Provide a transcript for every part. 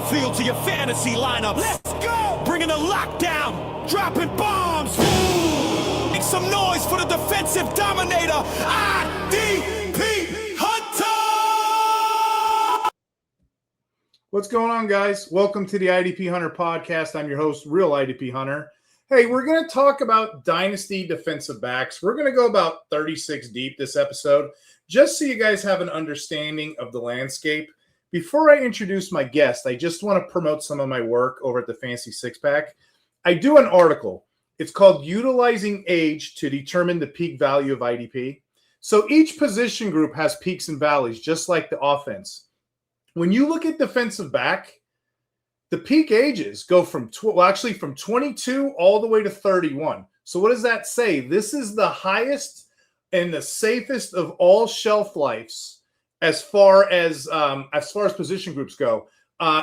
Winfield to your fantasy lineup. Let's go! Bringing the lockdown, dropping bombs. Make some noise for the defensive dominator, IDP Hunter! What's going on, guys? Welcome to the IDP Hunter podcast. I'm your host, Real IDP Hunter. Hey, we're going to talk about Dynasty defensive backs. We're going to go about 36 deep this episode, just so you guys have an understanding of the landscape. Before I introduce my guest, I just want to promote some of my work over at the Fantasy Six Pack. I do an article. It's called Utilizing Age to Determine the Peak Value of IDP. So each position group has peaks and valleys, just like the offense. When you look at defensive back, the peak ages go from 22 all the way to 31. So what does that say? This is the highest and the safest of all shelf lives as far as position groups go.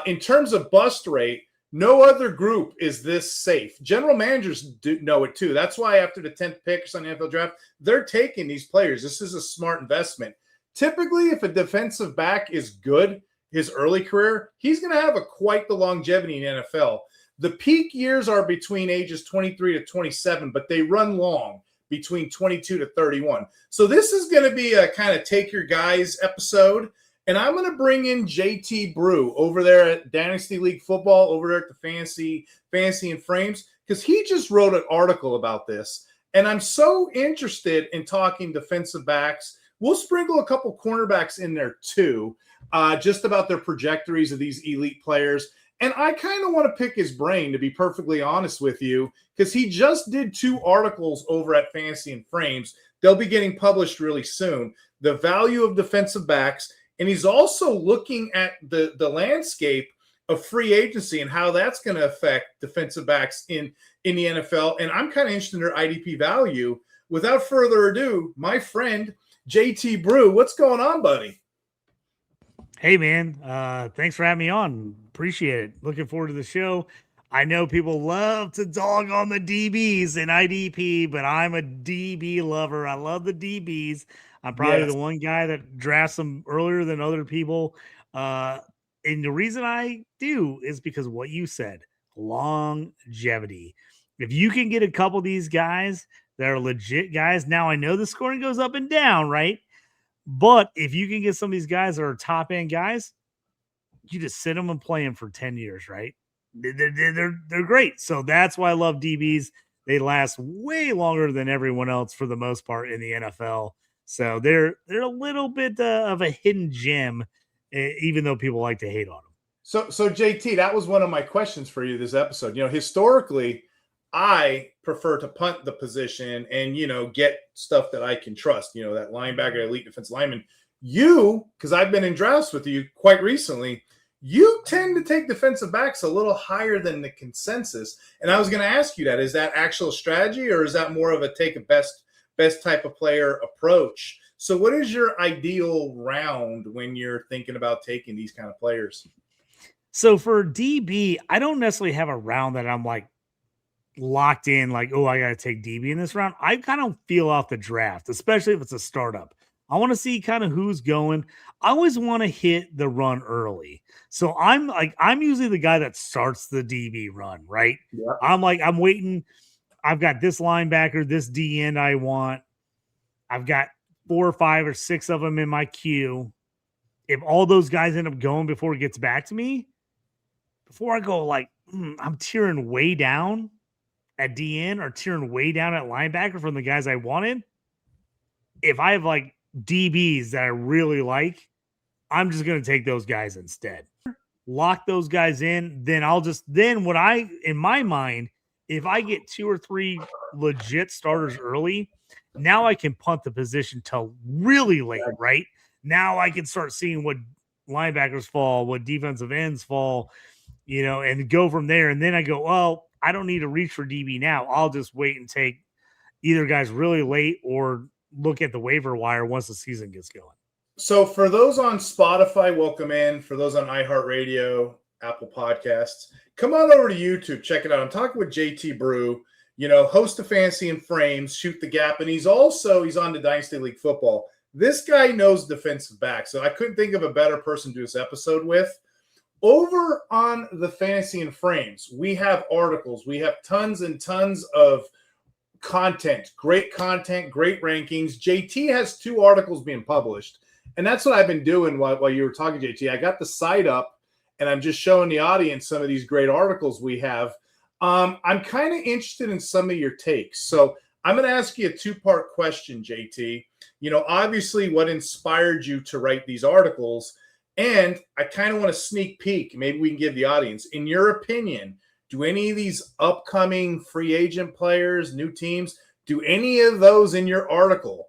In terms of bust rate, no other group is this safe. General managers do know it too. That's why after the 10th pick or something in the NFL draft, they're taking these players. This is a smart investment. Typically, if a defensive back is good, his early career, he's going to have quite the longevity in the NFL. The peak years are between ages 23 to 27, but they run long, between 22 to 31. So this is going to be a kind of take your guys episode, and I'm going to bring in JT Brew over there at Dynasty League Football, over there at the Fantasy and Frames, because he just wrote an article about this, and I'm so interested in talking defensive backs. We'll sprinkle a couple cornerbacks in there too, just about their trajectories of these elite players. And I kind of want to pick his brain, to be perfectly honest with you, because he just did 2 articles over at Fantasy and Frames. They'll be getting published really soon. The value of defensive backs. And he's also looking at the landscape of free agency and how that's going to affect defensive backs in the NFL. And I'm kind of interested in their IDP value. Without further ado, my friend, JT Brew, what's going on, buddy? Hey, man. Thanks for having me on. Appreciate it. Looking forward to the show. I know people love to dog on the DBs in IDP, but I'm a DB lover. I love the DBs. I'm probably the one guy that drafts them earlier than other people. And the reason I do is because of what you said, longevity. If you can get a couple of these guys that are legit guys, now I know the scoring goes up and down, right? But if you can get some of these guys that are top end guys, you just sit them and play them for 10 years, right? They're great. So that's why I love DBs. They last way longer than everyone else for the most part in the NFL. So they're a little bit of a hidden gem, even though people like to hate on them. So JT, that was one of my questions for you this episode. You know, historically, I prefer to punt the position and, get stuff that I can trust, that linebacker, elite defensive lineman. You, because I've been in drafts with you quite recently, you tend to take defensive backs a little higher than the consensus. And I was going to ask you that. Is that actual strategy, or is that more of a take a best type of player approach? So what is your ideal round when you're thinking about taking these kind of players? So for DB, I don't necessarily have a round that I'm like locked in, like, oh, I got to take DB in this round. I kind of feel off the draft, especially if it's a startup. I want to see kind of who's going. I always want to hit the run early. So I'm usually the guy that starts the DB run, right? Yeah. I'm waiting. I've got this linebacker, this D end I want. I've got 4 or 5 or 6 of them in my queue. If all those guys end up going before it gets back to me, before I go I'm tearing way down at DN or tearing way down at linebacker from the guys I wanted. If I have DBs that I really like, I'm just going to take those guys instead. Lock those guys in. Then in my mind, if I get 2 or 3 legit starters early, now I can punt the position till really late, right? Now I can start seeing what linebackers fall, what defensive ends fall, and go from there. And then I go, well, I don't need to reach for DB now. I'll just wait and take either guys really late or look at the waiver wire once the season gets going. So for those on Spotify, welcome in. For those on iHeartRadio, Apple Podcasts, come on over to YouTube. Check it out. I'm talking with JT Brew, host of Fantasy and Frames, Shoot the Gap. And he's on the Dynasty League Football. This guy knows defensive back. So I couldn't think of a better person to do this episode with. Over on the Fantasy and Frames, we have articles. We have tons and tons of content, great rankings. JT has 2 articles being published, and that's what I've been doing while you were talking, JT. I got the site up, and I'm just showing the audience some of these great articles we have. I'm kind of interested in some of your takes. So I'm going to ask you a 2-part question, JT. Obviously what inspired you to write these articles, and I kind of want to sneak peek. Maybe we can give the audience, in your opinion, do any of these upcoming free agent players, new teams, do any of those in your article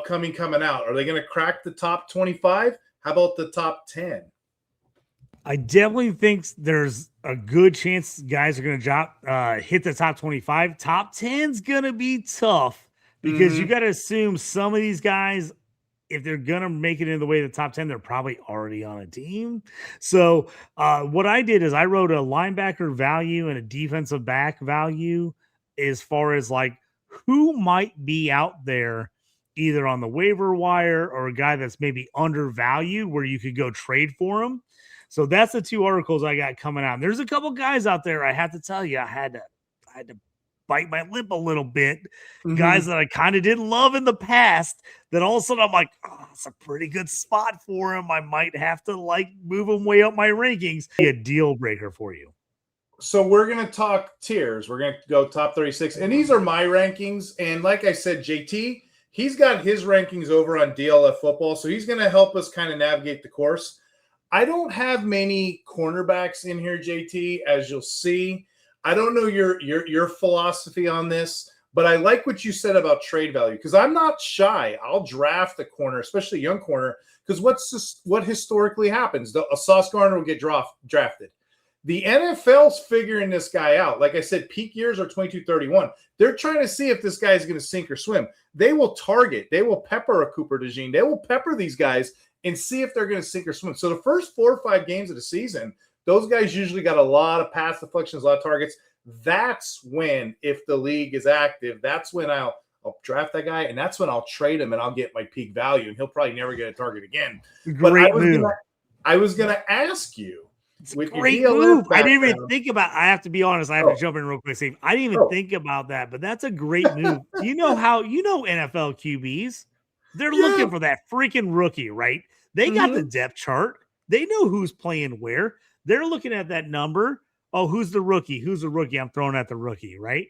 coming out, are they going to crack the top 25? How about the top 10? I definitely think there's a good chance guys are going to hit the top 25. Top 10's going to be tough because you got to assume some of these guys, if they're going to make it in the way of the top 10, they're probably already on a team. So what I did is I wrote a linebacker value and a defensive back value as far as like who might be out there either on the waiver wire or a guy that's maybe undervalued where you could go trade for him. So that's the 2 articles I got coming out. And there's a couple guys out there, I have to tell you, I had to bite my lip a little bit. Guys that I kind of didn't love in the past that all of a sudden I'm like, oh, it's a pretty good spot for him. I might have to move him way up my rankings. Be a deal breaker for you. So we're going to talk tiers. We're going to go top 36. And these are my rankings. And like I said, JT, he's got his rankings over on DLF Football. So he's going to help us kind of navigate the course. I don't have many cornerbacks in here, JT, as you'll see. I don't know your philosophy on this, but I like what you said about trade value because I'm not shy. I'll draft a corner, especially a young corner, because what historically happens? A Sauce Gardner will get drafted. The NFL's figuring this guy out. Like I said, peak years are 22-31. They're trying to see if this guy is going to sink or swim. They will target. They will pepper a Cooper DeJean. They will pepper these guys and see if they're going to sink or swim. So the first 4 or 5 games of the season, those guys usually got a lot of pass deflections, a lot of targets. That's when, if the league is active, that's when I'll draft that guy, and that's when I'll trade him and I'll get my peak value, and he'll probably never get a target again. Great move. I was going to ask you. It's a great move. I didn't even think about. I have to be honest. I have to jump in real quick. Steve. I didn't even think about that, but that's a great move. NFL QBs, they're looking for that freaking rookie, right? They got the depth chart. They know who's playing where. They're looking at that number. Oh, who's the rookie? Who's the rookie? I'm throwing at the rookie, right?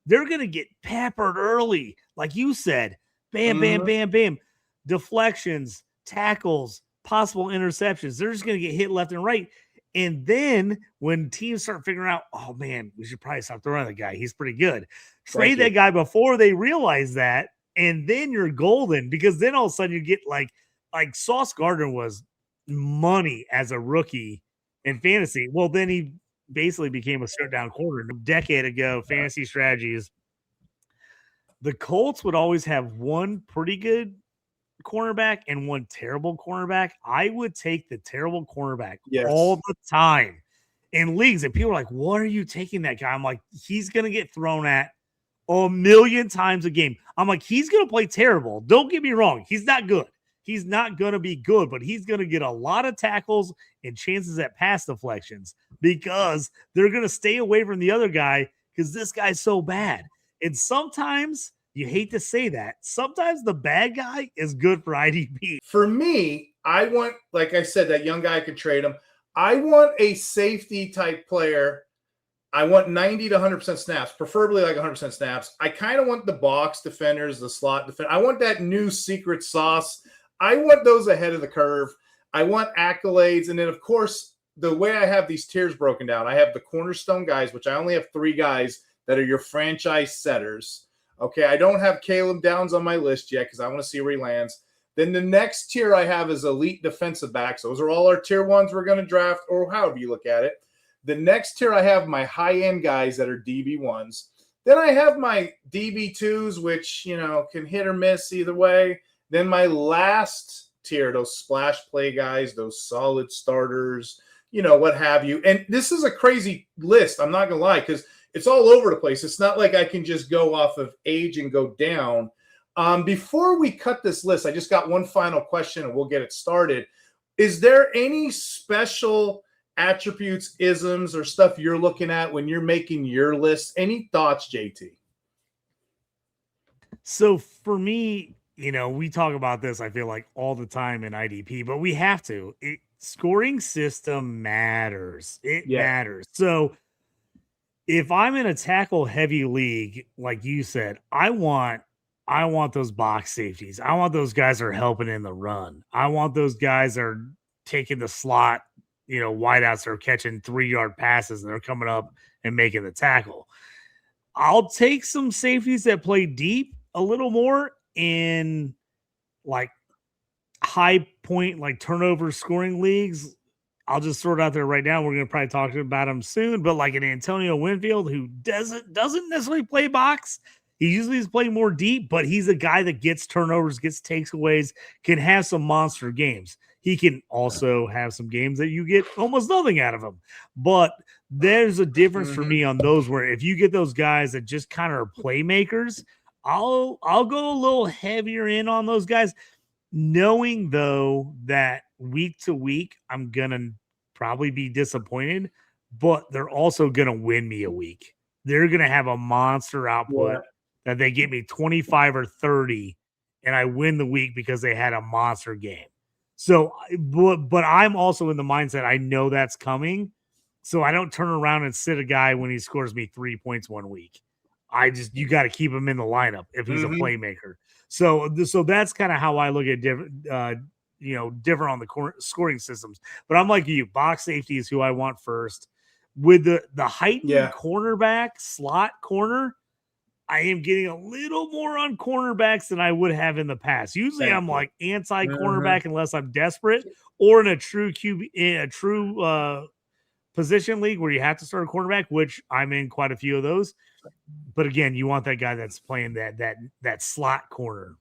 They're going to get peppered early. Like you said, bam, bam, bam, bam. Deflections, tackles, possible interceptions. They're just going to get hit left and right. And then when teams start figuring out, oh, man, we should probably stop throwing at the guy. He's pretty good. Trade that guy before they realize that, and then you're golden because then all of a sudden you get like Sauce Gardner was money as a rookie in fantasy. Well, then he basically became a shutdown corner. A decade ago, fantasy strategies, the Colts would always have one pretty good cornerback and one terrible cornerback. I would take the terrible cornerback all the time in leagues. And people are like, what are you taking that guy? I'm like, he's going to get thrown at a million times a game. I'm like, he's going to play terrible. Don't get me wrong. He's not good. He's not going to be good, but he's going to get a lot of tackles and chances at pass deflections because they're going to stay away from the other guy because this guy's so bad. And sometimes, you hate to say that, sometimes the bad guy is good for IDP. For me, I want, like I said, that young guy could trade him. I want a safety type player. I want 90 to 100% snaps, preferably like 100% snaps. I kind of want the box defenders, the slot defender. I want that new secret sauce. I want those ahead of the curve. I want accolades. And then, of course, the way I have these tiers broken down, I have the cornerstone guys, which I only have 3 guys that are your franchise setters. Okay, I don't have Caleb Downs on my list yet because I want to see where he lands. Then the next tier I have is elite defensive backs. Those are all our tier 1s we're going to draft, or however you look at it. The next tier I have my high-end guys that are DB1s. Then I have my DB2s, which, can hit or miss either way. Then my last tier, those splash play guys, those solid starters, what have you. And this is a crazy list, I'm not going to lie, because it's all over the place. It's not like I can just go off of age and go down. Before we cut this list, I just got one final question and we'll get it started. Is there any special attributes, isms, or stuff you're looking at when you're making your list? Any thoughts, JT? So for me, we talk about this, I feel like, all the time in IDP, but we have to. Scoring system matters. It matters. So if I'm in a tackle heavy league, like you said, I want those box safeties. I want those guys that are helping in the run. I want those guys that are taking the slot, wideouts that are catching 3-yard passes and they're coming up and making the tackle. I'll take some safeties that play deep a little more in like high point, like turnover scoring leagues. I'll just throw it out there right now. We're going to probably talk about him soon, but like an Antonio Winfield who doesn't necessarily play box. He usually is playing more deep, but he's a guy that gets turnovers, gets takeaways, can have some monster games. He can also have some games that you get almost nothing out of him. But there's a difference for me on those where if you get those guys that just kind of are playmakers, I'll go a little heavier in on those guys, knowing though that week to week I'm gonna probably be disappointed, but they're also gonna win me a week. They're gonna have a monster output that they get me 25 or 30, and I win the week because they had a monster game. So, but I'm also in the mindset I know that's coming, so I don't turn around and sit a guy when he scores me 3 points one week. You got to keep him in the lineup if he's a playmaker. So that's kind of how I look at different, different on the scoring systems. But I'm like you, box safety is who I want first. With the heightened cornerback slot corner, I am getting a little more on cornerbacks than I would have in the past. Usually I'm like anti-cornerback unless I'm desperate, or in a true QB, in a true position league where you have to start a cornerback, which I'm in quite a few of those. But again, you want that guy that's playing that slot corner.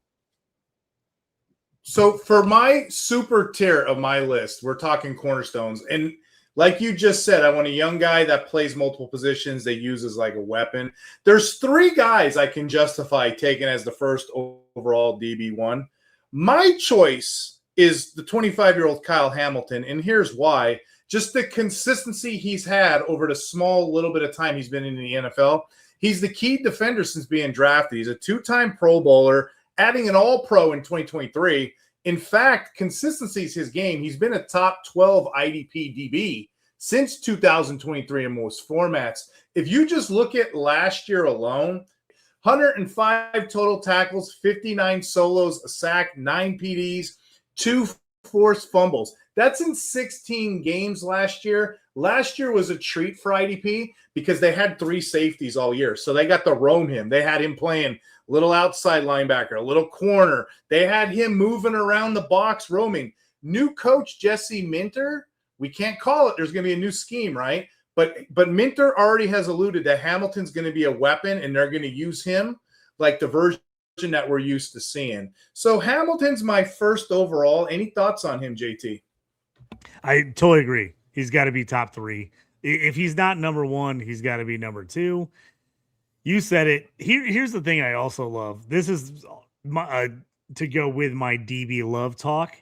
So for my super tier of my list, we're talking cornerstones. And like you just said, I want a young guy that plays multiple positions, they use as like a weapon. There's 3 guys I can justify taking as the first overall DB1. My choice is the 25-year-old Kyle Hamilton, and here's why. Just the consistency he's had over the small little bit of time he's been in the NFL. He's the key defender since being drafted. He's a 2-time Pro Bowler, adding an All-Pro in 2023. In fact, consistency is his game. He's been a top 12 IDP DB since 2023 in most formats. If you just look at last year alone, 105 total tackles, 59 solos, a sack, 9 PDs, 2 forced fumbles. That's in 16 games last year. Last year was a treat for IDP because they had 3 safeties all year. So they got to roam him. They had him playing a little outside linebacker, a little corner. They had him moving around the box, roaming. New coach Jesse Minter, we can't call it. There's going to be a new scheme, right? But Minter already has alluded that Hamilton's going to be a weapon, and they're going to use him like the version that we're used to seeing. So Hamilton's my first overall. Any thoughts on him, JT? I totally agree. He's got to be top 3. If he's not number 1, he's got to be number 2. You said it. Here's the thing I also love. This is to go with my DB love talk.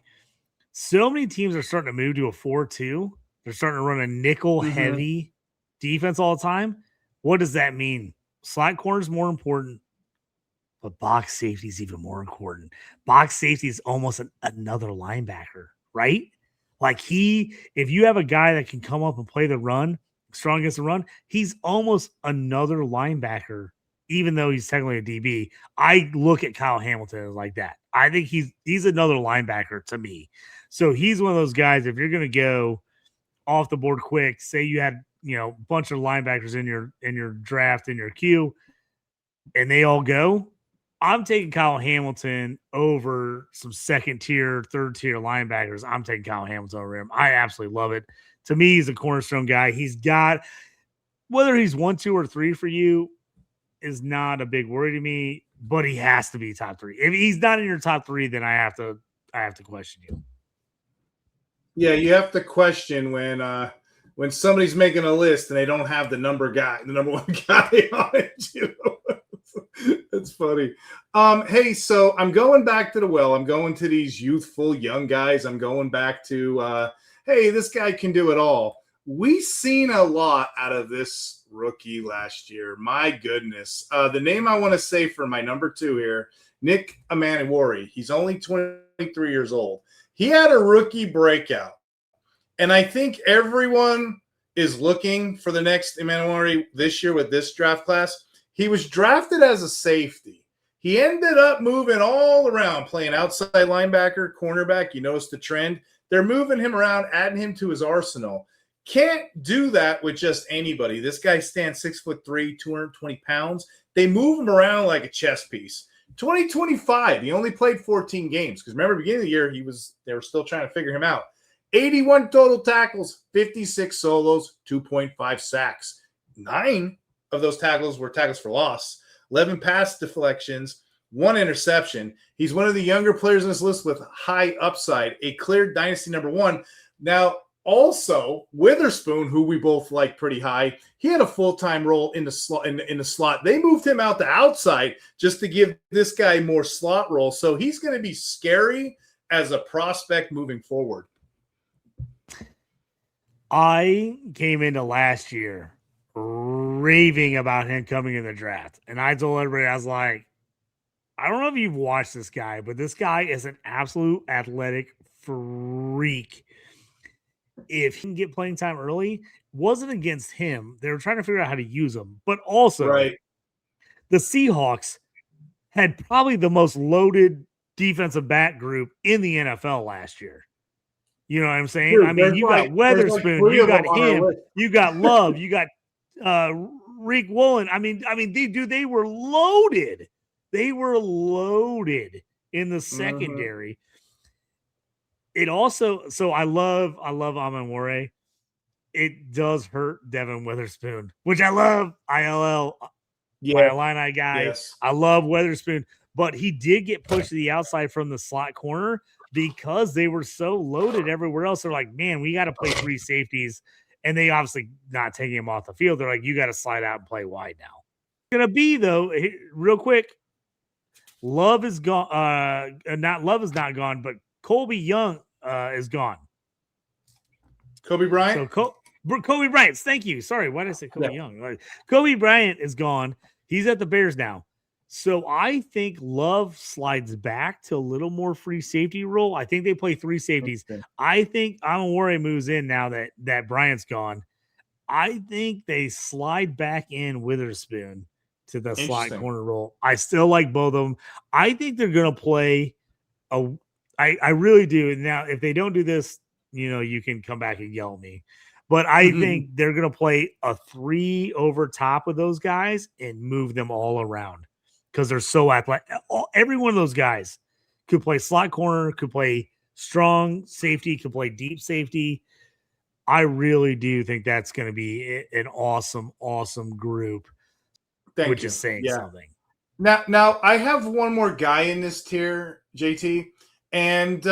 So many teams are starting to move to a 4-2. They're starting to run a nickel heavy defense all the time. What does that mean? Slot corner is more important, but box safety is even more important. Box safety is almost another linebacker, right? Like if you have a guy that can come up and play the run, strong against the run, he's almost another linebacker, even though he's technically a DB. I look at Kyle Hamilton as like that. I think he's another linebacker to me. So he's one of those guys, if you're going to go off the board quick, say you had, a bunch of linebackers in your draft, in your queue, and they all go, I'm taking Kyle Hamilton over some second tier, third tier linebackers. I'm taking Kyle Hamilton over him. I absolutely love it. To me, he's a cornerstone guy. He's got, whether he's 1, 2, or 3 for you is not a big worry to me, but he has to be top 3. If he's not in your top 3, then I have to question you. Yeah, you have to question when somebody's making a list and they don't have the number 1 guy on it. That's funny. Hey, so I'm going back to the well. I'm going to these youthful young guys. I'm going back to, hey, this guy can do it all. We seen a lot out of this rookie last year. My goodness. The name I want to say for my number 2 here, Nick Emmanwori. He's only 23 years old. He had a rookie breakout. And I think everyone is looking for the next Emmanwori this year with this draft class. He was drafted as a safety. He ended up moving all around, playing outside linebacker, cornerback. You notice the trend. They're moving him around, adding him to his arsenal. Can't do that with just anybody. This guy stands 6'3", 220 pounds. They move him around like a chess piece. 2025, he only played 14 games because remember, beginning of the year, they were still trying to figure him out. 81 total tackles, 56 solos, 2.5 sacks. 9 of those tackles were tackles for loss. 11 pass deflections, 1 interception. He's one of the younger players on this list with high upside, a clear dynasty number 1. Now, also, Witherspoon, who we both like pretty high, he had a full-time role in the slot. In the slot, they moved him out the outside just to give this guy more slot role. So he's going to be scary as a prospect moving forward. I came into last year raving about him coming in the draft, and I told everybody, I was like, I don't know if you've watched this guy, but this guy is an absolute athletic freak. If he can get playing time early, wasn't against him. They were trying to figure out how to use him. But also, the Seahawks had probably the most loaded defensive back group in the NFL last year. You know what I'm saying? Dude, I mean, you got Weatherspoon, you got him, you got Love, you got Reek Woolen. I mean, they were loaded. They were loaded in the secondary. It also, so I love Emmanwori. It does hurt Devin Witherspoon, which I love. ILL, my Illini guy. Yes. I love Witherspoon, but he did get pushed to the outside from the slot corner because they were so loaded everywhere else. They're like, man, we got to play 3 safeties, and they obviously not taking him off the field. They're like, you got to slide out and play wide now. It's gonna be though, real quick. Love is gone. Not Love is not gone, but Colby Young is gone. Kobe Bryant? So Kobe Bryant. Thank you. Sorry, why did I say Kobe Young? Kobe Bryant is gone. He's at the Bears now. So I think Love slides back to a little more free safety role. I think they play 3 safeties. Okay. I think Emmanwori moves in now that Bryant's gone. I think they slide back in Witherspoon to the slot corner role. I still like both of them. I think they're going to play I really do. Now, if they don't do this, you can come back and yell at me. But I think they're going to play a 3 over top of those guys and move them all around because they're so athletic. Every one of those guys could play slot corner, could play strong safety, could play deep safety. I really do think that's going to be an awesome, awesome group. Which is saying something. Now I have one more guy in this tier, JT. And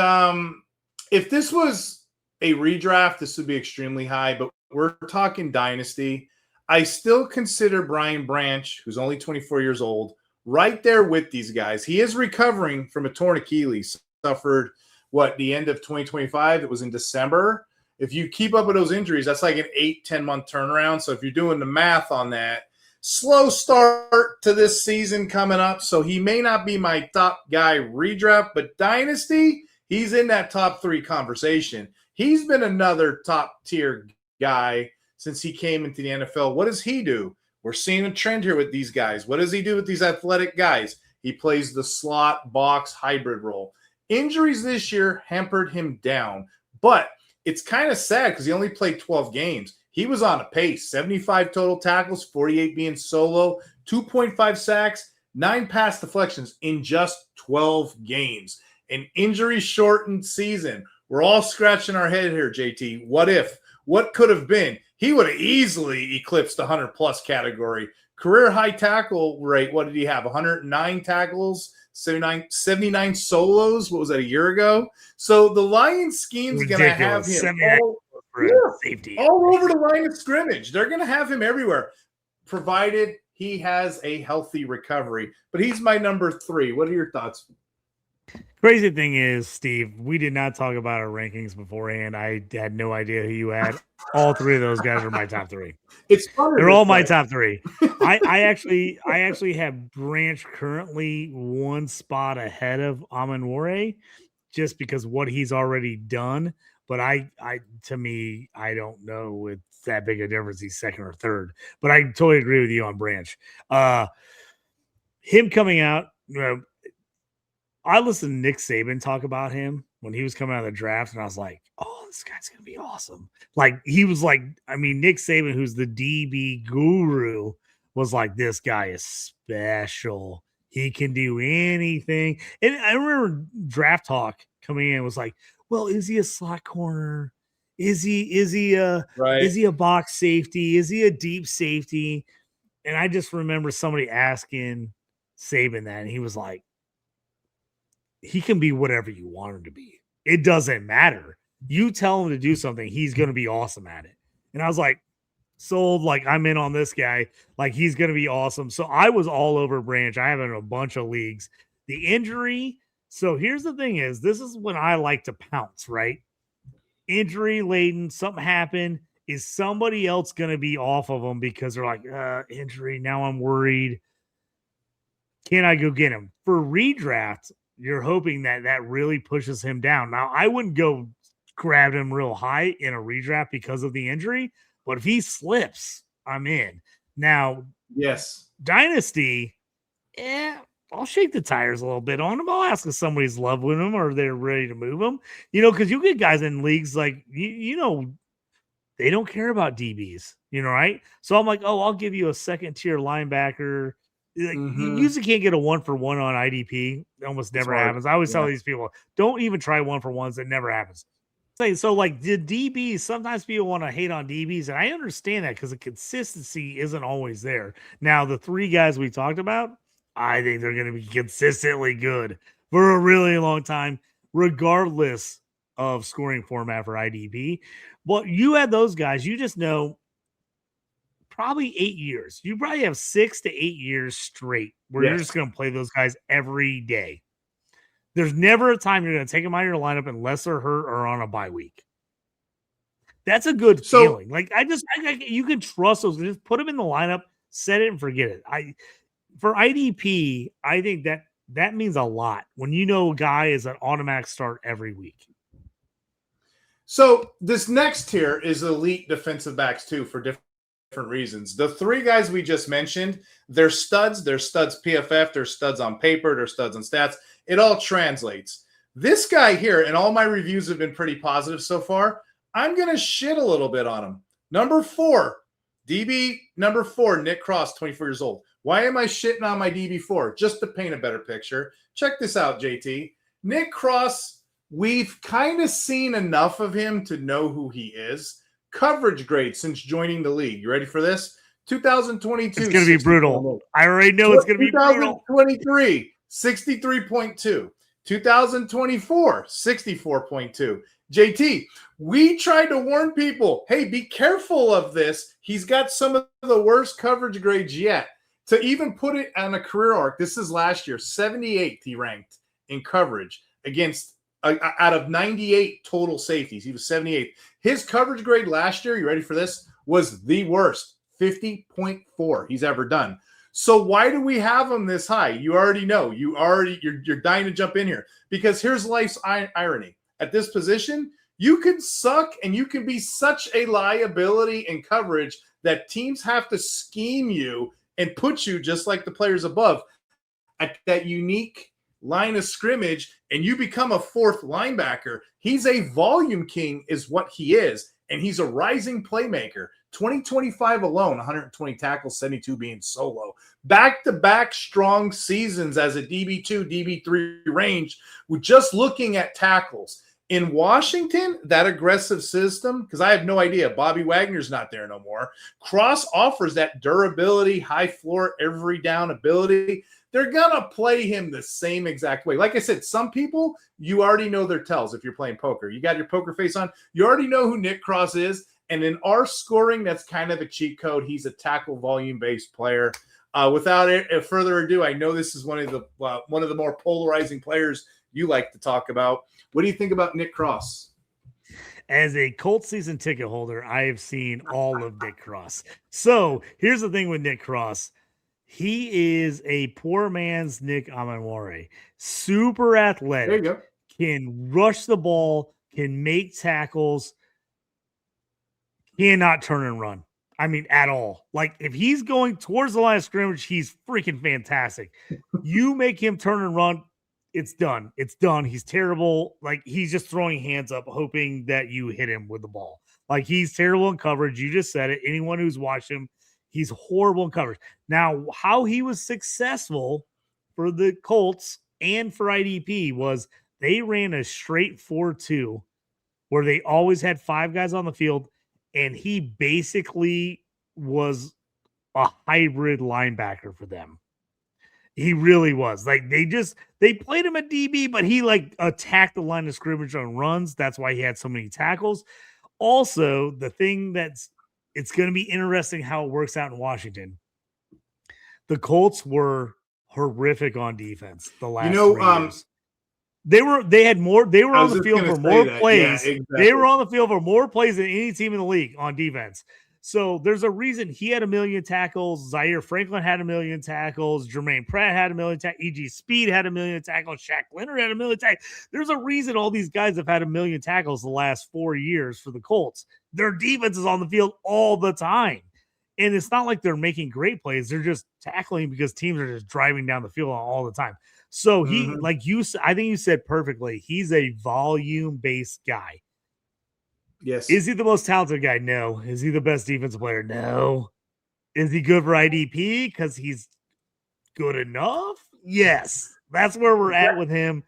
if this was a redraft, this would be extremely high, but we're talking dynasty. I still consider Brian Branch, who's only 24 years old, right there with these guys. He is recovering from a torn Achilles, suffered the end of 2025. It was in December. If you keep up with those injuries, that's like an 8-10 month turnaround. So if you're doing the math on that, slow start to this season coming up, so he may not be my top guy redraft, but dynasty, he's in that top 3 conversation. He's been another top tier guy since he came into the NFL. What does he do? We're seeing a trend here with these guys. What does he do with these athletic guys? He plays the slot box hybrid role. Injuries this year hampered him down, but it's kind of sad because he only played 12 games. He was on a pace, 75 total tackles, 48 being solo, 2.5 sacks, 9 pass deflections in just 12 games. An injury-shortened season. We're all scratching our head here, JT. What if? What could have been? He would have easily eclipsed the 100-plus category. Career high tackle rate, what did he have? 109 tackles, 79 solos. What was that, a year ago? So the Lions scheme's going to have him all over the line of scrimmage. They're going to have him everywhere, provided he has a healthy recovery. But he's my number 3. What are your thoughts? Crazy thing is, Steve, we did not talk about our rankings beforehand. I had no idea who you had. All three of those guys are my top three. It's funner. They're this all my way. top three. I actually have Branch currently one spot ahead of Amanwore just because what he's already done. But to me, I don't know it's that big a difference. He's second or third. But I totally agree with you on Branch. Him coming out, I listened to Nick Saban talk about him when he was coming out of the draft, and I was like, oh, this guy's going to be awesome. Like, he was like, I mean, Nick Saban, who's the DB guru, was like, this guy is special. He can do anything. And I remember draft talk coming in was like, well, is he a slot corner? Is he a box safety? Is he a deep safety? And I just remember somebody asking Saban that, and he was like, he can be whatever you want him to be. It doesn't matter. You tell him to do something, he's going to be awesome at it. And I was like, sold, like I'm in on this guy. Like he's going to be awesome. So I was all over Branch. I have him in a bunch of leagues. The injury. So here's the thing is, this is when I like to pounce, right? Injury laden, something happened. Is somebody else going to be off of them because they're like, injury. Now I'm worried. Can I go get him? For redraft, you're hoping that really pushes him down. Now, I wouldn't go grab him real high in a redraft because of the injury, but if he slips, I'm in. Now, yes, Dynasty, I'll shake the tires a little bit on him. I'll ask if somebody's love with him or they're ready to move him. Because you get guys in leagues like, they don't care about DBs, right? So I'm like, I'll give you a second tier linebacker. Like, you usually can't get a 1-for-1 on IDP. It almost never happens. I always tell these people, don't even try 1-for-1s. It never happens. So like the DBs, sometimes people want to hate on DBs, and I understand that because the consistency isn't always there. Now, the three guys we talked about, I think they're going to be consistently good for a really long time, regardless of scoring format for IDP. Well, you had those guys, you just know probably 8 years. You probably have 6 to 8 years straight where you're just going to play those guys every day. There's never a time you're going to take them out of your lineup unless they're hurt or on a bye week. That's a good feeling. Like you can trust those. Just put them in the lineup, set it and forget it. For IDP, I think that means a lot when you know a guy is an automatic start every week. So this next tier is elite defensive backs too for different reasons. The three guys we just mentioned, they're studs. They're studs PFF. They're studs on paper. They're studs on stats. It all translates. This guy here, and all my reviews have been pretty positive so far, I'm going to shit a little bit on him. Number 4, DB number 4, Nick Cross, 24 years old. Why am I shitting on my DB4? Just to paint a better picture. Check this out, JT. Nick Cross, we've kind of seen enough of him to know who he is. Coverage grade since joining the league. You ready for this? 2022. It's going to be brutal. I already know it's going to be brutal. 2023, 63.2. 2024, 64.2. JT, we tried to warn people, hey, be careful of this. He's got some of the worst coverage grades yet. To even put it on a career arc, this is last year, 78th he ranked in coverage against out of 98 total safeties. He was 78th. His coverage grade last year, you ready for this, was the worst, 50.4 he's ever done. So why do we have him this high? You already know. You're dying to jump in here because here's life's irony. At this position, you can suck and you can be such a liability in coverage that teams have to scheme you and put you just like the players above at that unique line of scrimmage, and you become a fourth linebacker. He's a volume king is what he is, and he's a rising playmaker. 2025 alone, 120 tackles, 72 being solo. Back-to-back strong seasons as a DB2, DB3 range. We're just looking at tackles. In Washington, that aggressive system, because I have no idea, Bobby Wagner's not there no more. Cross offers that durability, high floor, every down ability. They're going to play him the same exact way. Like I said, some people, you already know their tells if you're playing poker. You got your poker face on. You already know who Nick Cross is. And in our scoring, that's kind of a cheat code. He's a tackle volume-based player. Without further ado, I know this is one of the more polarizing players you like to talk about. What do you think about Nick Cross? As a Colts season ticket holder, I have seen all of Nick Cross. So here's the thing with Nick Cross. He is a poor man's Nick Amanware. Super There you athletic, go. can rush the ball, can make tackles, cannot turn and run. I mean, at all. Like, if he's going towards the line of scrimmage, he's freaking fantastic. You make him turn and run, it's done. It's done. He's terrible. Like, he's just throwing hands up, hoping that you hit him with the ball. Like, he's terrible in coverage. You just said it. Anyone who's watched him, he's horrible in coverage. Now, how he was successful for the Colts and for IDP was they ran a straight 4-2 where they always had 5 guys on the field, and he basically was a hybrid linebacker for them. He really was. Like, they played him at DB, but he like attacked the line of scrimmage on runs. That's why he had so many tackles. Also, the thing it's going to be interesting how it works out in Washington. The Colts were horrific on defense the last 3 years. They were on the field for more plays. Yeah, exactly. They were on the field for more plays than any team in the league on defense. So there's a reason he had 1 million tackles. Zaire Franklin had 1 million tackles. Jermaine Pratt had 1 million tackles. E.G. Speed had 1 million tackles. Shaq Leonard had 1 million tackles. There's a reason all these guys have had 1 million tackles the last 4 years for the Colts. Their defense is on the field all the time. And it's not like they're making great plays. They're just tackling because teams are just driving down the field all the time. So he, like you said, I think you said perfectly, he's a volume-based guy. Yes. Is he the most talented guy? No. Is he the best defensive player? No. Is he good for IDP because he's good enough? Yes. That's where we're at with him.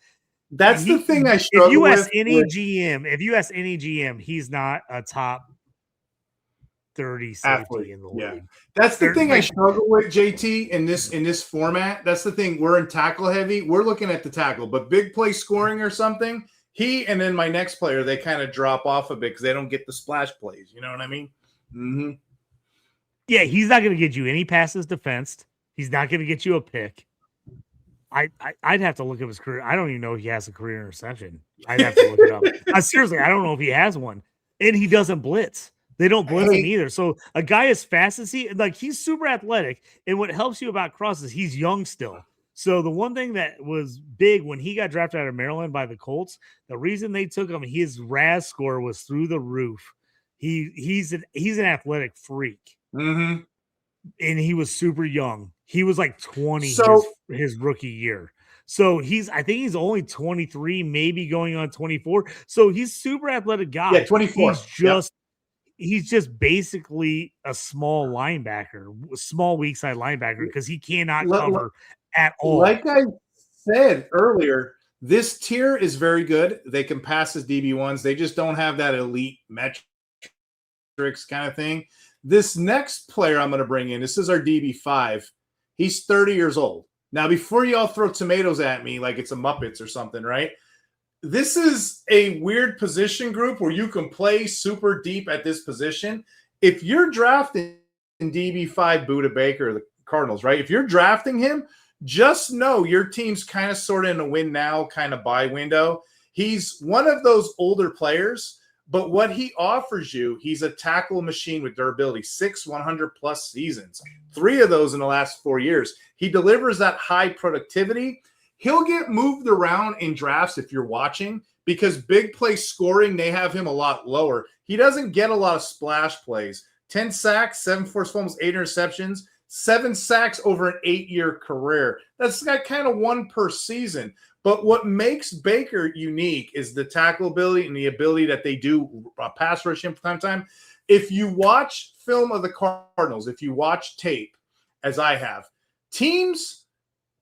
That's the thing I struggle with. If you ask any GM, he's not a top 30 safety in the league. That's the thing I struggle with, JT, in this format. That's the thing. We're in tackle heavy. We're looking at the tackle, but big play scoring or something, he and then my next player, they kind of drop off a bit because they don't get the splash plays. You know what I mean? Mm-hmm. Yeah, he's not going to get you any passes defensed. He's not going to get you a pick. I'd have to look up his career. I don't even know if he has a career interception. I'd have to look it up. Seriously, I don't know if he has one. And he doesn't blitz. They don't blitz him either. So a guy as fast as he's super athletic. And what helps you about Cross is he's young still. So the one thing that was big when he got drafted out of Maryland by the Colts, the reason they took him, his RAS score was through the roof. He's an athletic freak. Mm-hmm. And he was super young. He was like 20 his rookie year. So I think he's only 23, maybe going on 24. So he's super athletic guy. Yeah, 24. He's just basically a small linebacker, small weak side linebacker, because he cannot cover at all. Like I said earlier, this tier is very good. They can pass as DB1s. They just don't have that elite metrics kind of thing. This next player I'm going to bring in, this is our DB5. He's 30 years old. Now, before y'all throw tomatoes at me like it's a Muppets or something, right? This is a weird position group where you can play super deep at this position. If you're drafting DB5 Buda Baker, the Cardinals, right? If you're drafting him, just know your team's kind of sort of in a win now kind of buy window. He's one of those older players, but what he offers you, he's a tackle machine with durability, 6 100-plus seasons, 3 of those in the last 4 years. He delivers that high productivity. He'll get moved around in drafts if you're watching because big play scoring, they have him a lot lower. He doesn't get a lot of splash plays. 10 sacks, 7 forced fumbles, 8 interceptions, 7 sacks over an 8-year career. That's got kind of 1 per season. But what makes Baker unique is the tackle ability and the ability that they do pass rush him from time to time. If you watch film of the Cardinals, if you watch tape, as I have, teams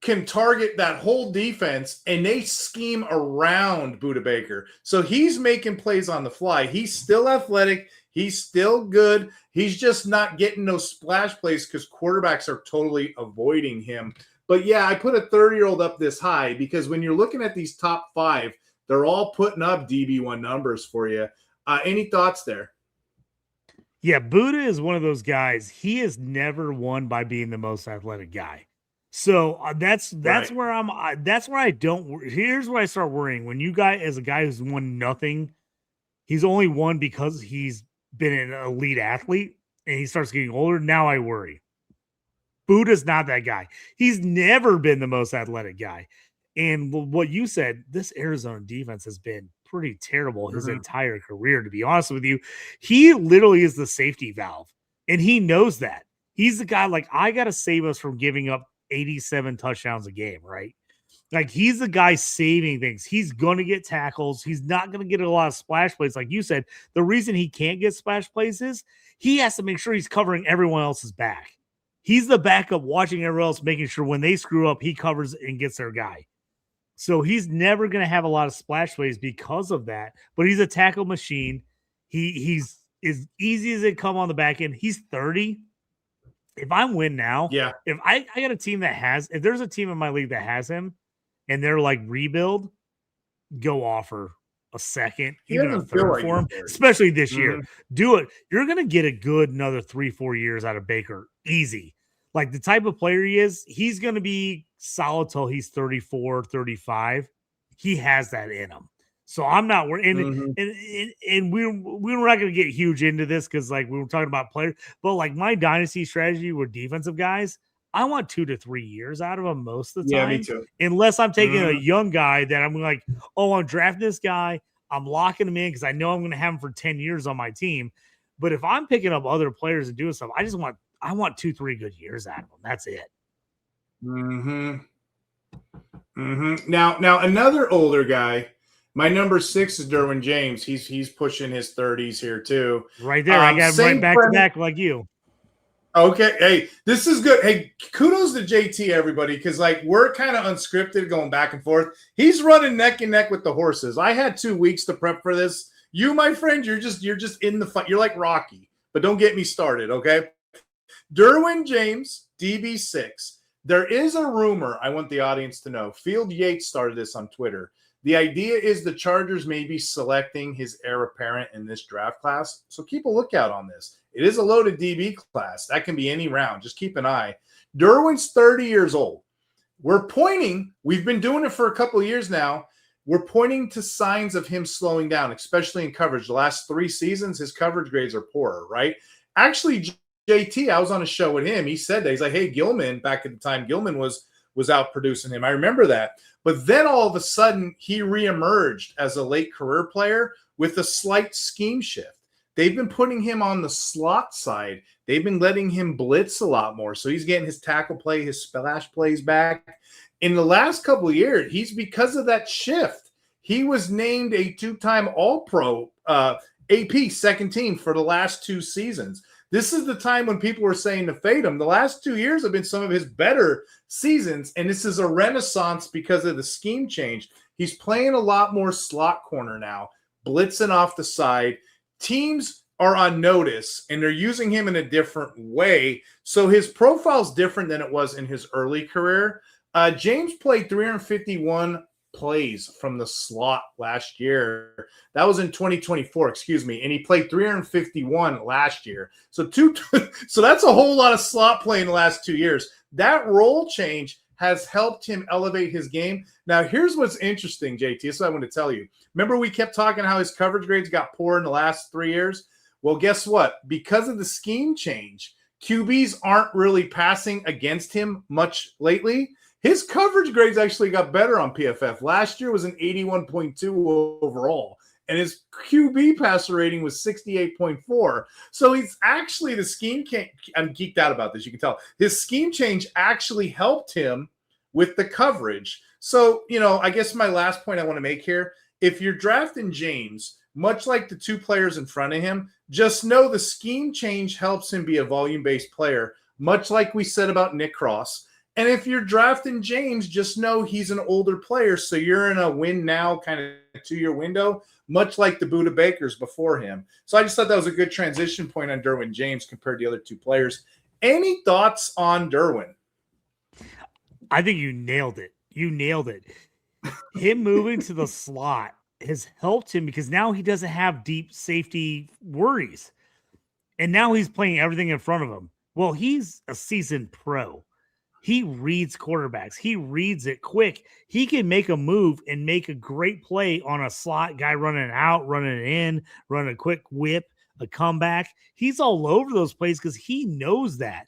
can target that whole defense and they scheme around Buda Baker. So he's making plays on the fly. He's still athletic. He's still good. He's just not getting those splash plays because quarterbacks are totally avoiding him. But yeah, I put a 30-year-old up this high because when you're looking at these top 5, they're all putting up DB1 numbers for you. Any thoughts there? Yeah, Buda is one of those guys. He has never won by being the most athletic guy. So that's Right. where that's where I don't. Here's where I start worrying. When you guy as a guy who's won nothing, he's only won because he's been an elite athlete, and he starts getting older. Now I worry. Buddha's not that guy. He's never been the most athletic guy. And what you said, this Arizona defense has been pretty terrible his Mhm. entire career, to be honest with you. He literally is the safety valve, and he knows that. He's the guy, like, I got to save us from giving up 87 touchdowns a game, right? Like, he's the guy saving things. He's going to get tackles. He's not going to get a lot of splash plays. Like you said, the reason he can't get splash plays is he has to make sure he's covering everyone else's back. He's the backup watching everyone else, making sure when they screw up, he covers and gets their guy. So he's never going to have a lot of splash plays because of that. But he's a tackle machine. He's as easy as it come on the back end. He's 30. If I win now, Yeah. if I got a team that has, if there's a team in my league that has him and they're like rebuild, go offer a second, He even a doesn't feel third like for him, he's 30. especially this year. Mhm. Do it. You're going to get a good another 3-4 years out of Baker. Easy. Like the type of player he is, he's going to be solid till he's 34, 35. He has that in him. So I'm not worried. Mhm. And we're not going to get huge into this because like we were talking about players, but like my dynasty strategy with defensive guys, I want 2 to 3 years out of them most of the Yeah, time. me too. Unless I'm taking a Mhm. young guy that I'm like, oh, I'm drafting this guy. I'm locking him in because I know I'm going to have him for 10 years on my team. But if I'm picking up other players and doing stuff, I want 2-3 good years out of them. That's it. Mhm. Mhm. Now another older guy. My number 6 is Derwin James. He's pushing his 30s here too. Right there. I got him right Same back to premise. back like you. Okay, hey, this is good. Hey, kudos to JT, everybody, because like we're kind of unscripted, going back and forth. He's running neck and neck with the horses. I had 2 weeks to prep for this. You, my friend, you're just in the fight. You're like Rocky, but don't get me started, okay? Derwin James, DB6. There is a rumor I want the audience to know. Field Yates started this on Twitter. The idea is the Chargers may be selecting his heir apparent in this draft class. So keep a lookout on this. It is a loaded DB class. That can be any round. Just keep an eye. Derwin's 30 years old. We've been doing it for a couple of years now. We're pointing to signs of him slowing down, especially in coverage. The last 3 seasons, his coverage grades are poorer, right? Actually, JT, I was on a show with him. He said that. He's like, hey, Gilman, back at the time, Gilman was out producing him. I remember that. But then all of a sudden, he reemerged as a late career player with a slight scheme shift. They've been putting him on the slot side. They've been letting him blitz a lot more. So he's getting his tackle play, his splash plays back. In the last couple of years, because of that shift, he was named a 2-time All-Pro AP second team for the last 2 seasons. This is the time when people were saying to fade him. The last 2 years have been some of his better seasons, and this is a renaissance because of the scheme change. He's playing a lot more slot corner now, blitzing off the side. Teams are on notice, and they're using him in a different way. So his profile's different than it was in his early career. James played 351 plays from the slot last year. That was in 2024, excuse me. And he played 351 last year. So that's a whole lot of slot play in the last 2 years. That role change has helped him elevate his game. Now, here's what's interesting, JT. This is what I want to tell you. Remember we kept talking how his coverage grades got poor in the last 3 years? Well, guess what? Because of the scheme change, QBs aren't really passing against him much lately. His coverage grades actually got better on PFF. Last year was an 81.2 overall, and his QB passer rating was 68.4. So he's actually I'm geeked out about this. You can tell his scheme change actually helped him with the coverage. So, I guess my last point I want to make here, if you're drafting James, much like the 2 players in front of him, just know the scheme change helps him be a volume-based player, much like we said about Nick Cross. And if you're drafting James, just know he's an older player, so you're in a win now kind of 2-year window, much like the Buda Bakers before him. So I just thought that was a good transition point on Derwin James compared to the other 2 players. Any thoughts on Derwin? I think you nailed it. Him moving to the slot has helped him because now he doesn't have deep safety worries. And now he's playing everything in front of him. Well, he's a seasoned pro. He reads quarterbacks. He reads it quick. He can make a move and make a great play on a slot guy running out, running in, running a quick whip, a comeback. He's all over those plays because he knows that.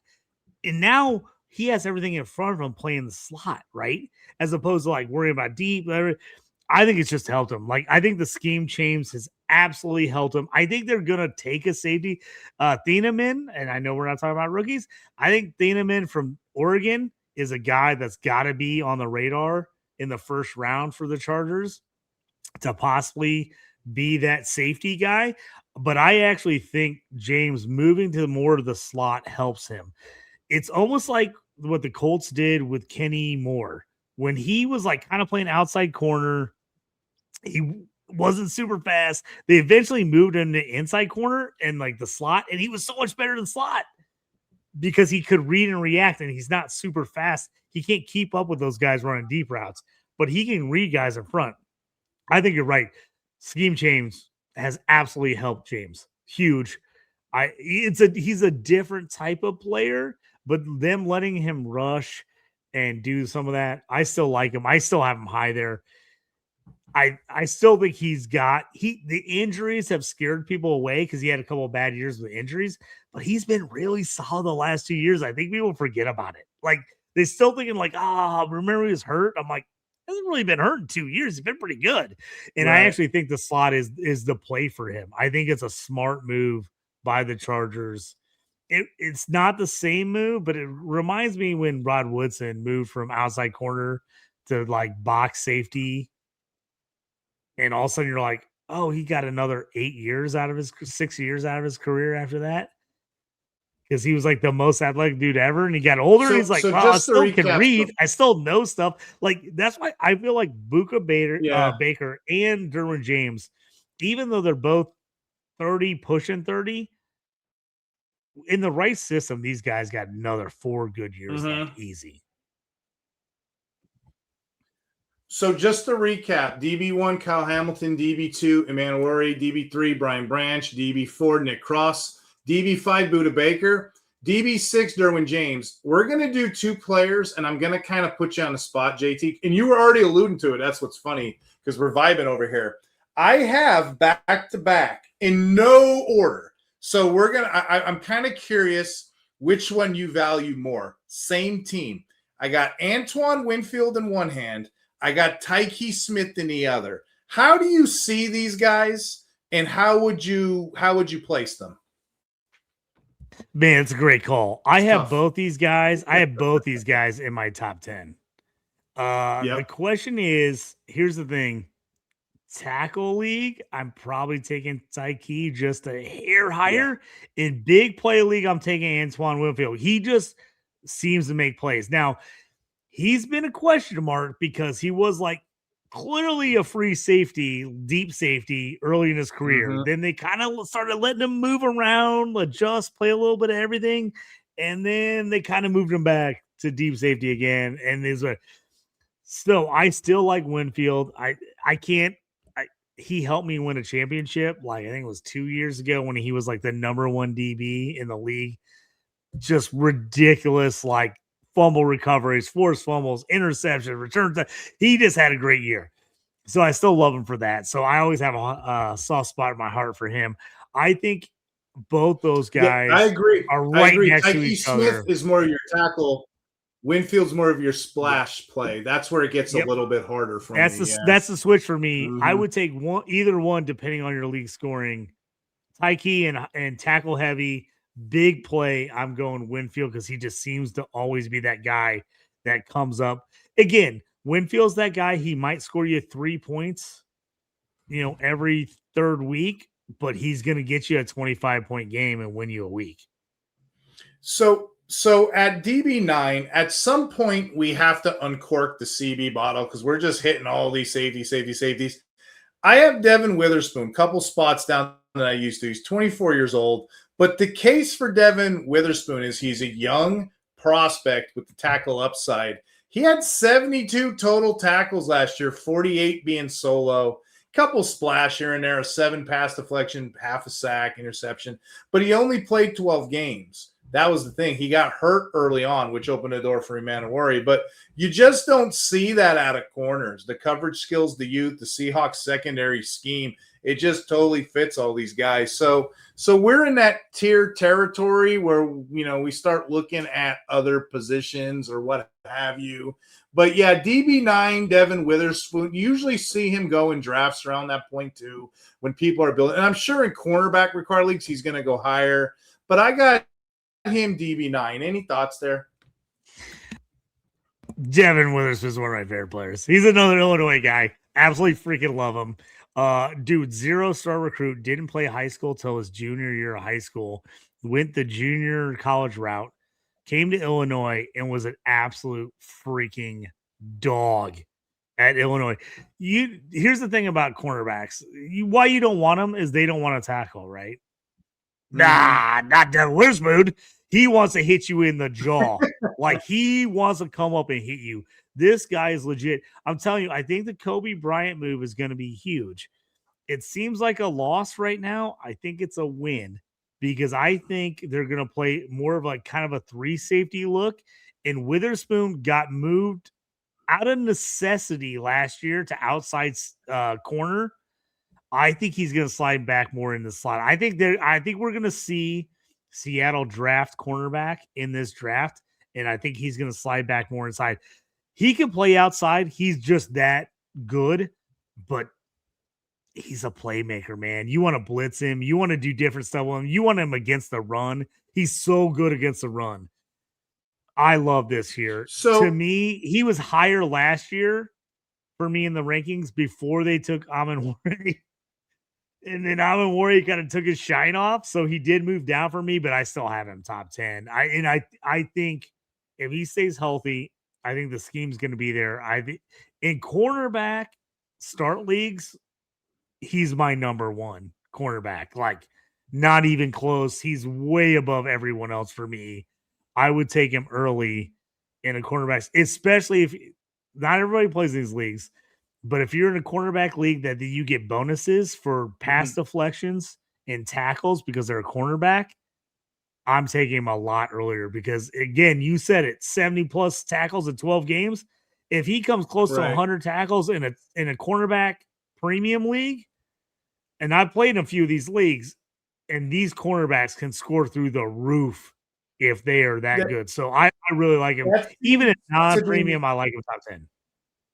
And now he has everything in front of him playing the slot, right? As opposed to like worrying about deep. I think it's just helped him. Like, I think the scheme change has absolutely helped him. I think they're going to take a safety. Thieneman, and I know we're not talking about rookies. I think Thieneman from Oregon is a guy that's got to be on the radar in the first round for the Chargers to possibly be that safety guy. But I actually think James moving to more of the slot helps him. It's almost like what the Colts did with Kenny Moore. When he was like kind of playing outside corner, he wasn't super fast. They eventually moved him to inside corner and like the slot, and he was so much better than slot because he could read and react, and he's not super fast. He can't keep up with those guys running deep routes, but he can read guys in front. I think you're right. Scheme change has absolutely helped James. Huge. He's a different type of player, but them letting him rush and do some of that, I still like him. I still have him high there. I still think the injuries have scared people away because he had a couple of bad years with injuries, but he's been really solid the last 2 years. I think people forget about it. Like, they're still thinking like, remember he was hurt? I'm like, he hasn't really been hurt in 2 years. He's been pretty good. And right. I actually think the slot is the play for him. I think it's a smart move by the Chargers. It's not the same move, but it reminds me when Rod Woodson moved from outside corner to like box safety. And all of a sudden you're like, oh, he got another 6 years out of his career after that. Because he was like the most athletic dude ever. And he got older. And he's like, I still can read. I still know stuff. Like, that's why I feel like Buka Baker and Derwin James, even though they're both 30, pushing 30, in the right system, these guys got another 4 good years left, easy. So just to recap, DB1, Kyle Hamilton, DB2, Emmanuel Ori, DB3, Brian Branch, DB4, Nick Cross, DB5, Buda Baker, DB6, Derwin James. We're going to do 2 players, and I'm going to kind of put you on the spot, JT. And you were already alluding to it. That's what's funny because we're vibing over here. I have back-to-back in no order. So I'm kind of curious which one you value more. Same team. I got Antoine Winfield in one hand. I got Tykee Smith in the other. How do you see these guys, and how would you place them? Man, it's a great call. I have both these guys. I have both these guys in my top 10. The question is, here's the thing. Tackle league, I'm probably taking Tykee just a hair higher. Yeah. In big play league, I'm taking Antoine Winfield. He just seems to make plays. Now, he's been a question mark because he was like clearly a free safety, deep safety early in his career. Then they kind of started letting him move around, adjust, play a little bit of everything. And then they kind of moved him back to deep safety again. And so I still like Winfield. He helped me win a championship. Like, I think it was 2 years ago when he was like the number 1 DB in the league. Just ridiculous, like, fumble recoveries, forced fumbles, interception, returns. He just had a great year. So I still love him for that. So I always have a soft spot in my heart for him. I think both those guys I agree. Are right next to each Smith other. Smith is more of your tackle. Winfield's more of your splash play. That's where it gets a little bit harder for me. That's the switch for me. I would take either one depending on your league scoring. Tykee and tackle heavy, big play. I'm going Winfield because he just seems to always be that guy that comes up. Again, Winfield's that guy. He might score you 3 points, every third week, but he's going to get you a 25-point game and win you a week. So at DB9, at some point we have to uncork the CB bottle because we're just hitting all these safeties. I have Devin Witherspoon, couple spots down that I used to. He's 24 years old. But the case for Devin Witherspoon is he's a young prospect with the tackle upside. He had 72 total tackles last year, 48 being solo. Couple splash here and there, a 7 pass deflection, half a sack, interception. But he only played 12 games. that was the thing. He got hurt early on, which opened the door for Emmanuel. But you just don't see that out of corners. The coverage skills, the youth, the Seahawks secondary scheme, it just totally fits all these guys. So we're in that tier territory where, we start looking at other positions or what have you. But yeah, DB9, Devin Witherspoon, you usually see him go in drafts around that point too when people are building. And I'm sure in cornerback required leagues, he's going to go higher. But I got him DB9. Any thoughts there? Devin Witherspoon is one of my favorite players. He's another Illinois guy. Absolutely freaking love him. Dude, 0-star recruit, didn't play high school till his junior year of high school, went the junior college route, came to Illinois, and was an absolute freaking dog at Illinois. Here's the thing about cornerbacks. Why you don't want them is they don't want to tackle, right? Nah, not Devin Witherspoon. He wants to hit you in the jaw. Like he wants to come up and hit you. This guy is legit. I'm telling you, I think the Kobe Bryant move is going to be huge. It seems like a loss right now. I think it's a win because I think they're going to play more of like kind of a 3 safety look. And Witherspoon got moved out of necessity last year to outside corner. I think he's going to slide back more in the slot. I think we're going to see Seattle draft cornerback in this draft, and I think he's going to slide back more inside. He can play outside. He's just that good, but he's a playmaker, man. You want to blitz him. You want to do different stuff with him. You want him against the run. He's so good against the run. I love this here. So to me, he was higher last year for me in the rankings before they took Amon Warrior. And then Amon Warrior kind of took his shine off. So he did move down for me, but I still have him top 10. I think if he stays healthy, I think the scheme's going to be there. In cornerback start leagues, he's my number one cornerback. Like, not even close. He's way above everyone else for me. I would take him early in a cornerback, especially if not everybody plays these leagues. But if you're in a cornerback league that you get bonuses for pass deflections and tackles because they're a cornerback, I'm taking him a lot earlier because, again, you said it, 70-plus tackles in 12 games. If he comes close to 100 tackles in a cornerback premium league, and I've played in a few of these leagues, and these cornerbacks can score through the roof if they are that good. So I really like him. Even if non-premium, I like him top 10.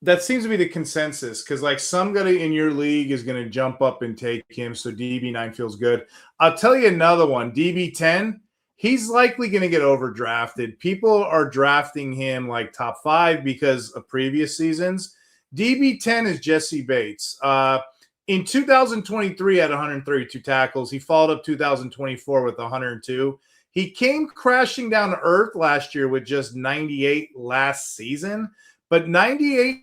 That seems to be the consensus because, like, somebody in your league is going to jump up and take him. So DB9 feels good. I'll tell you another one. DB10, he's likely going to get overdrafted. People are drafting him like top 5 because of previous seasons. DB10 is Jesse Bates. In 2023, had 132 tackles. He followed up 2024 with 102. He came crashing down to earth last year with just 98 last season. But 98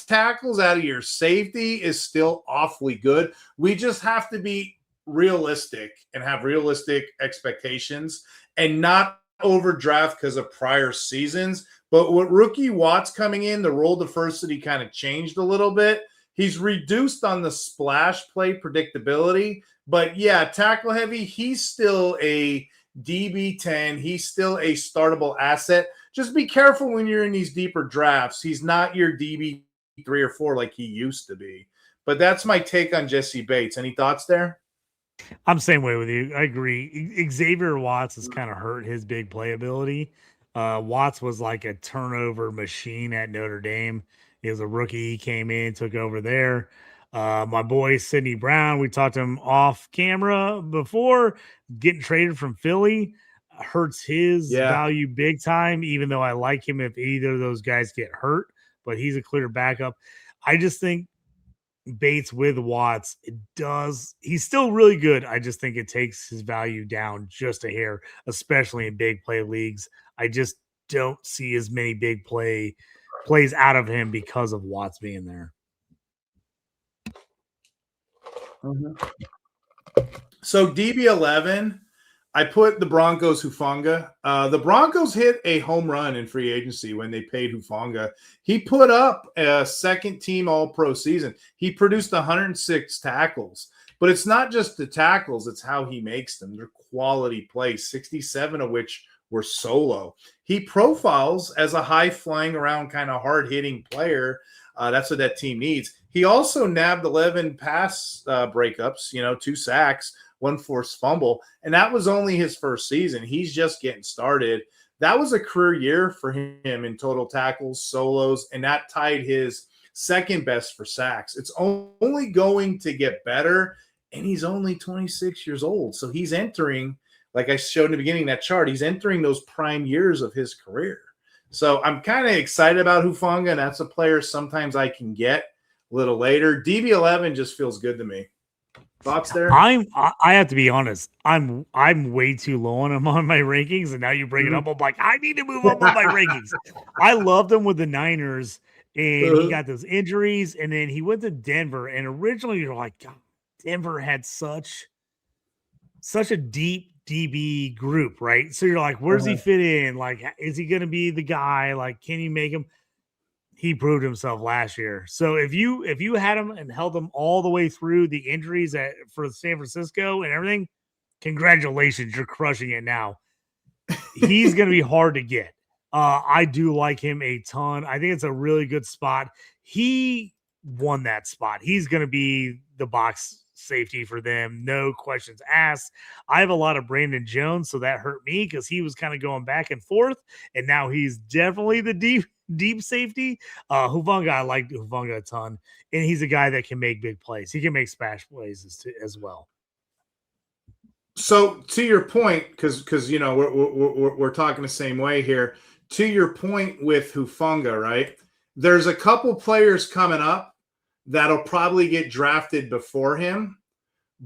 tackles out of your safety is still awfully good. We just have to be realistic and have realistic expectations and not overdraft because of prior seasons. But with rookie Watts coming in, the role diversity kind of changed a little bit. He's reduced on the splash play predictability. But, yeah, tackle heavy, he's still a DB10. He's still a startable asset. Just be careful when you're in these deeper drafts. He's not your DB 3 or 4 like he used to be. But that's my take on Jesse Bates. Any thoughts there? I'm the same way with you. I agree. Xavier Watts has kind of hurt his big playability. Watts was like a turnover machine at Notre Dame. He was a rookie. He came in, took over there. My boy Sidney Brown, we talked to him off camera before, getting traded from Philly. Hurts his value big time, even though I like him if either of those guys get hurt, but he's a clear backup. I just think Bates with Watts, he's still really good. I just think it takes his value down just a hair, especially in big play leagues. I just don't see as many big plays out of him because of Watts being there. So DB11, I put the Broncos Hufanga. The Broncos hit a home run in free agency when they paid Hufanga. He put up a second-team All-Pro season. He produced 106 tackles. But it's not just the tackles, it's how he makes them. They're quality plays, 67 of which were solo. He profiles as a high-flying around kind of hard-hitting player. That's what that team needs. He also nabbed 11 pass breakups, 2 sacks, 1 forced fumble, and that was only his first season. He's just getting started. That was a career year for him in total tackles, solos, and that tied his second best for sacks. It's only going to get better, and he's only 26 years old. So he's entering, like I showed in the beginning of that chart, he's entering those prime years of his career. So I'm kind of excited about Hufanga, and that's a player sometimes I can get a little later. DB11 just feels good to me. Thoughts there? I have to be honest. I'm way too low on him on my rankings, and now you bring it up. I'm like, I need to move up on my rankings. I loved him with the Niners, and he got those injuries, and then he went to Denver. And originally, you're like, God, Denver had such a deep DB group, right? So you're like, where does he fit in? Like, is he going to be the guy? Like, can you make him? He proved himself last year. So if you had him and held him all the way through the injuries for San Francisco and everything, congratulations, you're crushing it now. He's going to be hard to get. I do like him a ton. I think it's a really good spot. He won that spot. He's going to be the box safety for them. No questions asked. I have a lot of Brandon Jones, so that hurt me because he was kind of going back and forth, and now he's definitely the deep safety. Hufanga, I like Hufanga a ton, and he's a guy that can make big plays. He can make splash plays as well. So to your point, because we're talking the same way here. To your point with Hufanga, right? There's a couple players coming up that'll probably get drafted before him,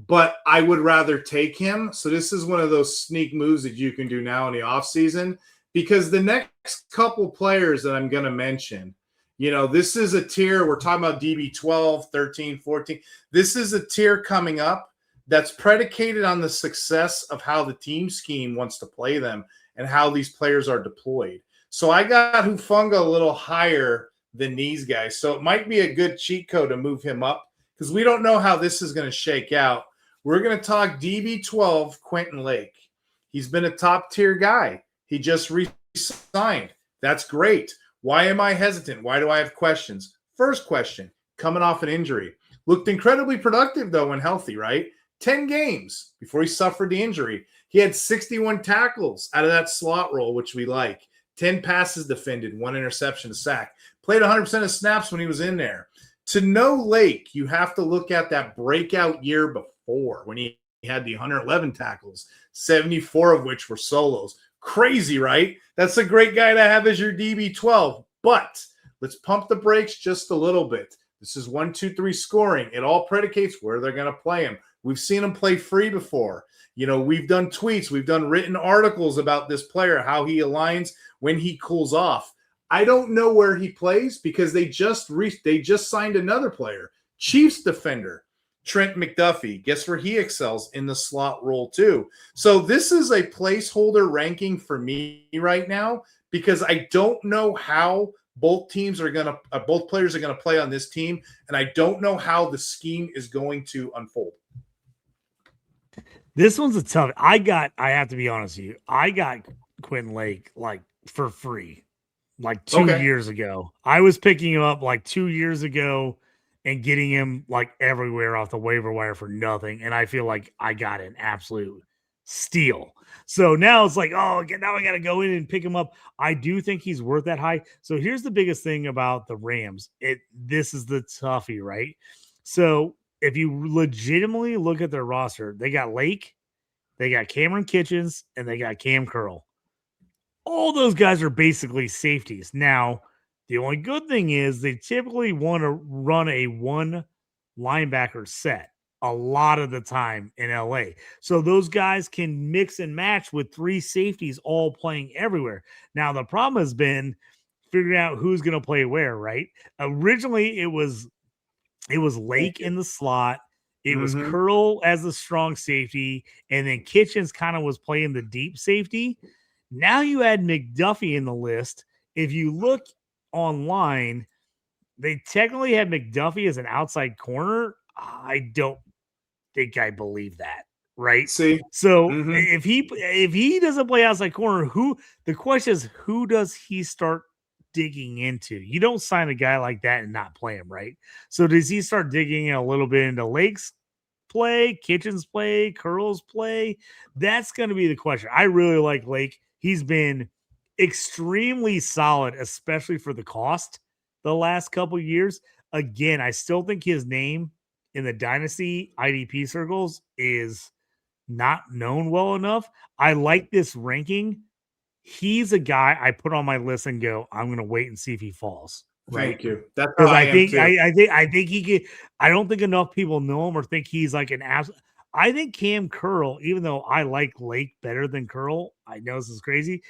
but I would rather take him. So this is one of those sneak moves that you can do now in the offseason, because the next couple players that I'm going to mention, this is a tier. We're talking about DB 12, 13, 14. This is a tier coming up that's predicated on the success of how the team scheme wants to play them and how these players are deployed. So I got Hufanga a little higher than these guys. So it might be a good cheat code to move him up because we don't know how this is going to shake out. We're going to talk DB12, Quentin Lake. He's been a top tier guy. He just re-signed. That's great. Why am I hesitant? Why do I have questions? First question, coming off an injury. Looked incredibly productive, though, when healthy, right? 10 games before he suffered the injury. He had 61 tackles out of that slot role, which we like. 10 passes defended, 1 interception, a sack. Played 100% of snaps when he was in there. To know Lake, you have to look at that breakout year before when he had the 111 tackles, 74 of which were solos. Crazy, right? That's a great guy to have as your DB12. But let's pump the brakes just a little bit. This is 1, 2, 3 scoring. It all predicates where they're going to play him. We've seen him play free before. We've done tweets. We've done written articles about this player, how he aligns when he cools off. I don't know where he plays because they just signed another player, Chiefs defender, Trent McDuffie. Guess where he excels? In the slot role too. So this is a placeholder ranking for me right now because I don't know how both players are going to play on this team, and I don't know how the scheme is going to unfold. This one's a tough. I have to be honest with you. I got Quentin Lake like for free. Like 2 years ago. I was picking him up like 2 years ago and getting him like everywhere off the waiver wire for nothing. And I feel like I got an absolute steal. So now it's like, now I got to go in and pick him up. I do think he's worth that high. So here's the biggest thing about the Rams. This is the toughie, right? So if you legitimately look at their roster, they got Lake, they got Cameron Kitchens, and they got Cam Curl. All those guys are basically safeties. Now, the only good thing is they typically want to run a 1 linebacker set a lot of the time in LA. So those guys can mix and match with 3 safeties all playing everywhere. Now, the problem has been figuring out who's going to play where, right? Originally, it was Lake in the slot. It was Curl as the strong safety, and then Kitchens kind of was playing the deep safety. Now you add McDuffie in the list. If you look online, they technically had McDuffie as an outside corner. I don't think I believe that. right? See, So Mhm. if he doesn't play outside corner, the question is, who does he start digging into? You don't sign a guy like that and not play him, right? So does he start digging a little bit into Lake's play, Kitchen's play, Curl's play? That's going to be the question. I really like Lake. He's been extremely solid, especially for the cost the last couple years. Again, I still think his name in the Dynasty IDP circles is not known well enough. I like this ranking. He's a guy I put on my list and go, I'm going to wait and see if he falls. Right. Thank you. That's how Because I am too. I think he could. I don't think enough people know him or think he's like an absolute. I think Cam Curl, even though I like Lake better than Curl, I know this is crazy.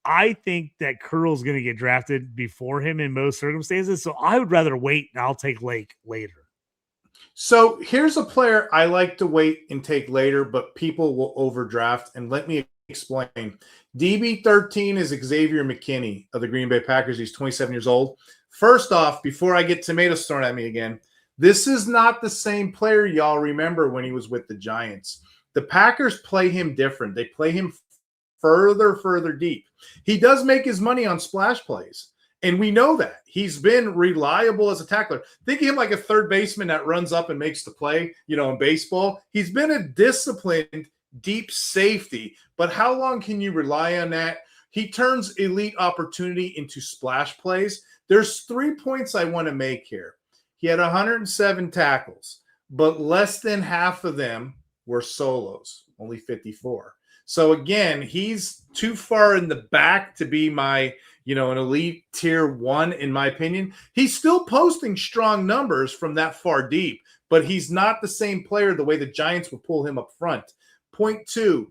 I think that Curl's going to get drafted before him in most circumstances. So I would rather wait and I'll take Lake later. So here's a player I like to wait and take later, but people will overdraft. And let me explain. DB13 is Xavier McKinney of the Green Bay Packers. He's 27 years old. First off, before I get tomatoes thrown at me again, this is not the same player y'all remember when he was with the Giants. The Packers play him different. They play him further deep. He does make his money on splash plays. And we know that. He's been reliable as a tackler. Think of him like a third baseman that runs up and makes the play, in baseball. He's been a disciplined, deep safety. But how long can you rely on that? He turns elite opportunity into splash plays. There's 3 points I want to make here. He had 107 tackles, but less than half of them were solos, only 54. So again, he's too far in the back to be my an elite tier 1, in my opinion. He's still posting strong numbers from that far deep, but he's not the same player the way the Giants would pull him up front. Point 2,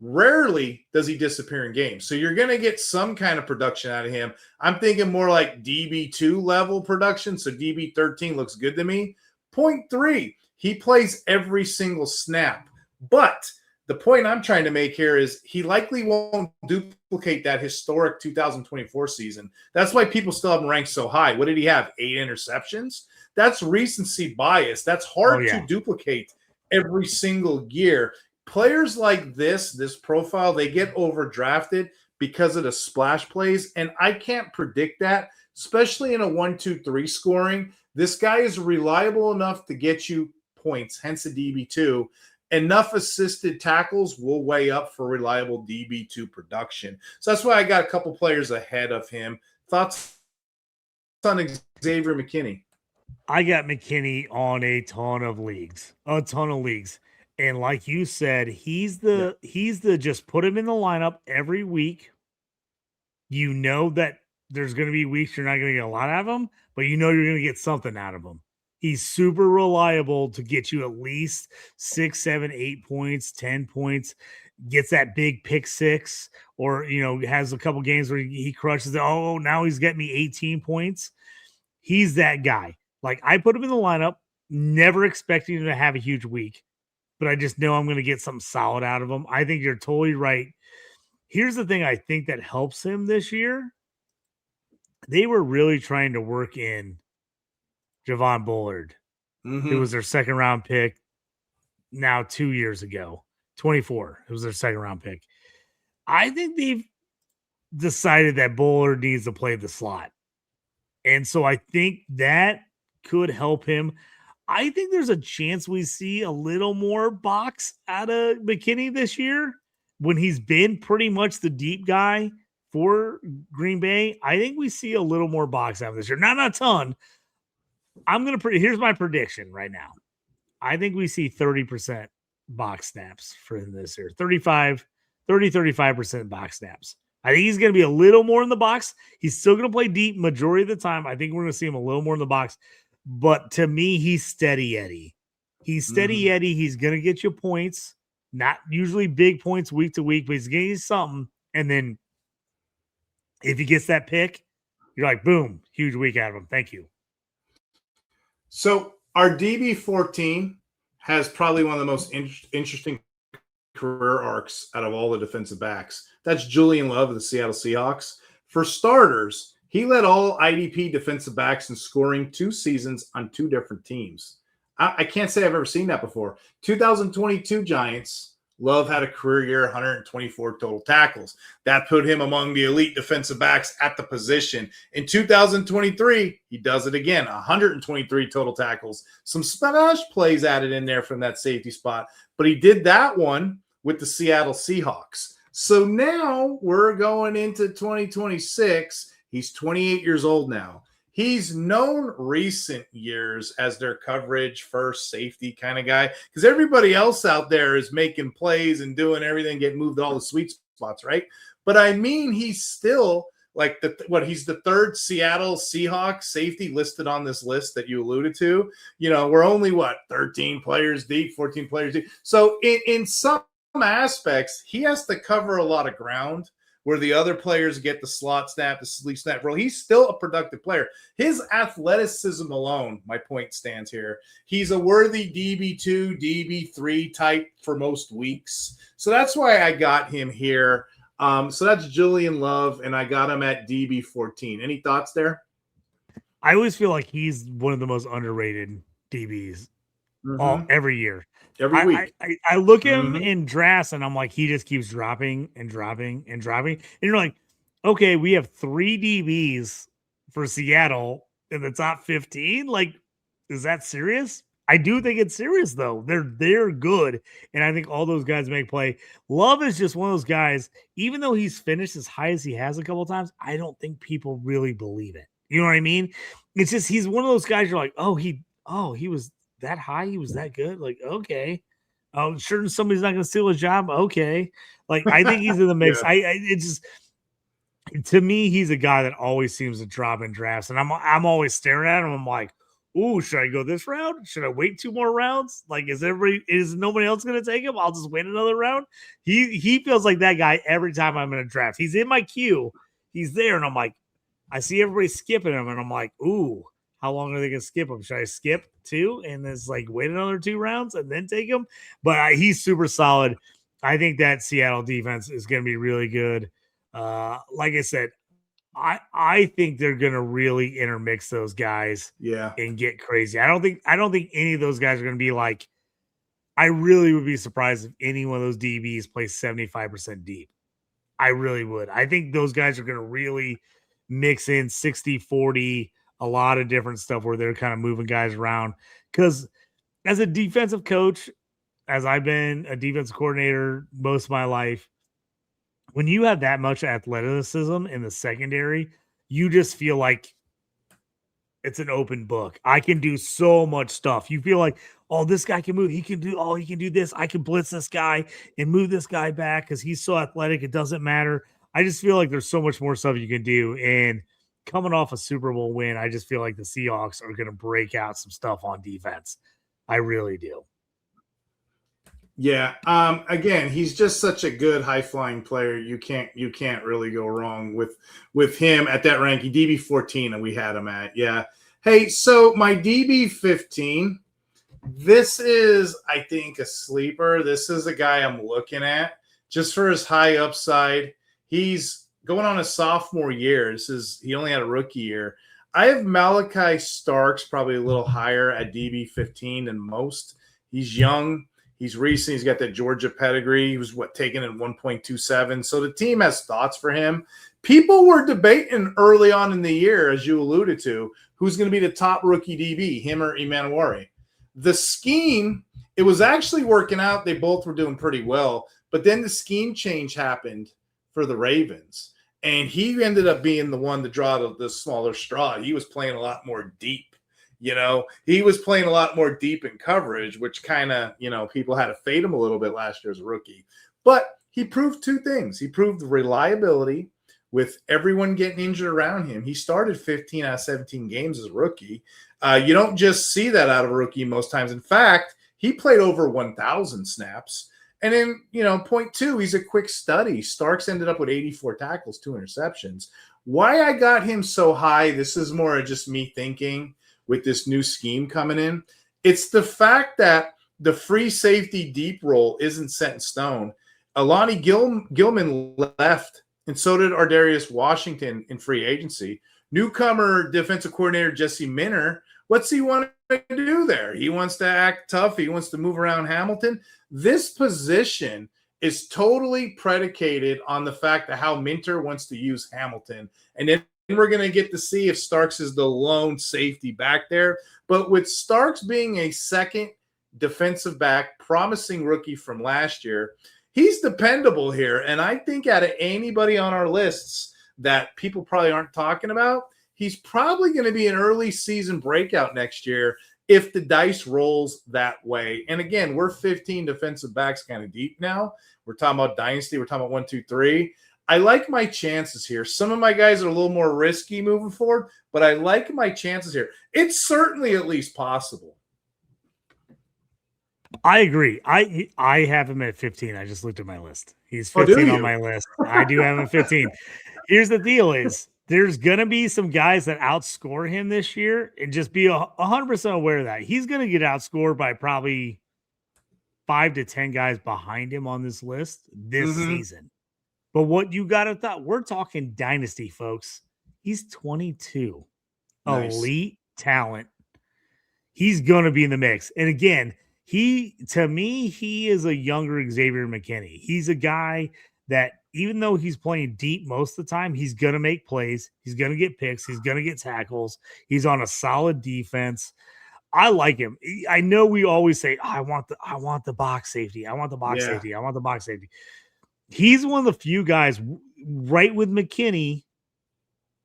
rarely does he disappear in games. So you're going to get some kind of production out of him. I'm thinking more like DB2 level production. So DB13 looks good to me. Point 3, he plays every single snap, but the point I'm trying to make here is he likely won't duplicate that historic 2024 season. That's why people still have him ranked so high. What did he have? 8 interceptions? That's recency bias. That's hard to duplicate every single year. Players like this profile, they get overdrafted because of the splash plays, and I can't predict that, especially in a 1-2-3 scoring. This guy is reliable enough to get you points, hence a DB2. Enough assisted tackles will weigh up for reliable DB2 production. So that's why I got a couple players ahead of him. Thoughts on Xavier McKinney? I got McKinney on a ton of leagues. And like you said, he's the just put him in the lineup every week. You know that there's going to be weeks you're not going to get a lot out of him, but you know you're going to get something out of him. He's super reliable to get you at least 6, 7, 8 points, 10 points, gets that big pick 6, or, has a couple games where he crushes it. Oh, now he's getting me 18 points. He's that guy. Like, I put him in the lineup, never expecting him to have a huge week, but I just know I'm going to get something solid out of him. I think you're totally right. Here's the thing I think that helps him this year. They were really trying to work in Javon Bullard, who was their second round pick now 2 years ago, 24. It was their second round pick. I think they've decided that Bullard needs to play the slot. And so I think that could help him. I think there's a chance we see a little more box out of McKinney this year when he's been pretty much the deep guy for Green Bay. I think we see a little more box out of this year. Not a ton. Here's my prediction right now. I think we see 30% box snaps for him this year. 35% box snaps. I think he's going to be a little more in the box. He's still going to play deep majority of the time. I think we're going to see him a little more in the box. But to me, he's steady Eddie. He's steady Eddie. He's going to get you points. Not usually big points week to week, but he's getting you something. And then if he gets that pick, you're like, boom, huge week out of him. Thank you. So our DB14 has probably one of the most interesting career arcs out of all the defensive backs. That's Julian Love of the Seattle Seahawks. For starters, he led all IDP defensive backs in scoring 2 seasons on 2 different teams. I can't say I've ever seen that before. 2022 Giants, Love had a career year, 124 total tackles. That put him among the elite defensive backs at the position. In 2023, he does it again, 123 total tackles. Some splash plays added in there from that safety spot, but he did that one with the Seattle Seahawks. So now we're going into 2026. He's 28 years old now. He's known recent years as their coverage first safety kind of guy because everybody else out there is making plays and doing everything, getting moved to all the sweet spots, right? But I mean, he's still like he's the third Seattle Seahawks safety listed on this list that you alluded to. You know, we're only 13 players deep, 14 players deep. So in some aspects, he has to cover a lot of ground where the other players get the slot snap, the sleep snap role. He's still a productive player. His athleticism alone, my point stands here. He's a worthy DB2, DB3 type for most weeks. So that's why I got him here. So that's Julian Love, and I got him at DB14. Any thoughts there? I always feel like he's one of the most underrated DBs every year. Every week. I look at him in drafts and I'm like, he just keeps dropping and dropping and dropping. And you're like, okay, we have 3 DBs for Seattle in the top 15. Like, is that serious? I do think it's serious, though. They're good. And I think all those guys make play. Love is just one of those guys, even though he's finished as high as he has a couple of times, I don't think people really believe it. You know what I mean? It's just he's one of those guys you're like, he was that high, he was that good. Like, okay, oh, sure, somebody's not gonna steal his job. Okay, like I think he's in the mix. Yeah. It's just to me, he's a guy that always seems to drop in drafts, and I'm always staring at him. I'm like, ooh, should I go this round? Should I wait 2 more rounds? Like, is nobody else gonna take him? I'll just wait another round. He feels like that guy every time I'm in a draft. He's in my queue. He's there, and I'm like, I see everybody skipping him, and I'm like, ooh. How long are they going to skip him? Should I skip 2 and then like wait another 2 rounds and then take him? But he's super solid. I think that Seattle defense is going to be really good. Like I said, I think they're going to really intermix those guys, and get crazy. I don't think any of those guys are going to be like. I really would be surprised if any one of those DBs plays 75% deep. I really would. I think those guys are going to really mix in 60-40. A lot of different stuff where they're kind of moving guys around. Because as a defensive coach, as I've been a defensive coordinator most of my life, when you have that much athleticism in the secondary, you just feel like it's an open book. I can do so much stuff. You feel like, oh, this guy can move. He can do this. I can blitz this guy and move this guy back because he's so athletic. It doesn't matter. I just feel like there's so much more stuff you can do. And coming off a Super Bowl win, I just feel like the Seahawks are going to break out some stuff on defense. I really do. Yeah. Again, he's just such a good high flying player. You can't really go wrong with him at that ranking. DB 14, and we had him at. Yeah. Hey, so my DB 15, this is, I think, a sleeper. This is a guy I'm looking at just for his high upside. He's going on a sophomore year. He only had a rookie year. I have Malachi Starks probably a little higher at DB 15 than most. He's young. He's recent. He's got that Georgia pedigree. He was taken in 1.27. So the team has thoughts for him. People were debating early on in the year, as you alluded to, who's going to be the top rookie DB, him or Emanuwari. The scheme, it was actually working out. They both were doing pretty well. But then the scheme change happened for the Ravens. And he ended up being the one to draw the smaller straw. He was playing a lot more deep. He was playing a lot more deep in coverage, which kind of, people had to fade him a little bit last year as a rookie. But he proved 2 things. He proved reliability with everyone getting injured around him. He started 15 out of 17 games as a rookie. You don't just see that out of a rookie most times. In fact, he played over 1,000 snaps. And then, point 2, he's a quick study. Starks ended up with 84 tackles, 2 interceptions. Why I got him so high, this is more of just me thinking with this new scheme coming in. It's the fact that the free safety deep role isn't set in stone. Alani Gilman left, and so did Ardarius Washington in free agency. Newcomer defensive coordinator Jesse Minter, what's he want to do there? He wants to act tough. He wants to move around Hamilton. This position is totally predicated on the fact that how Minter wants to use Hamilton. And then we're going to get to see if Starks is the lone safety back there. But with Starks being a second defensive back, promising rookie from last year, he's dependable here. And I think out of anybody on our lists that people probably aren't talking about, he's probably going to be an early season breakout next year if the dice rolls that way. And again, we're 15 defensive backs kind of deep now. We're talking about Dynasty. We're talking about 1, 2, 3. I like my chances here. Some of my guys are a little more risky moving forward, but I like my chances here. It's certainly at least possible. I agree. I have him at 15. I just looked at my list. He's 15 on my list. I do have him 15. Here's the deal is there's going to be some guys that outscore him this year, and just be 100% aware of that. He's going to get outscored by probably 5 to 10 guys behind him on this list this season. But what you got to thought, we're talking Dynasty, folks. He's 22. Nice. Elite talent. He's going to be in the mix. And again, to me, he is a younger Xavier McKinney. He's a guy that even though he's playing deep most of the time, he's going to make plays. He's going to get picks. He's going to get tackles. He's on a solid defense. I like him. I know we always say, I want the box safety. I want the box safety. I want the box safety. He's one of the few guys right with McKinney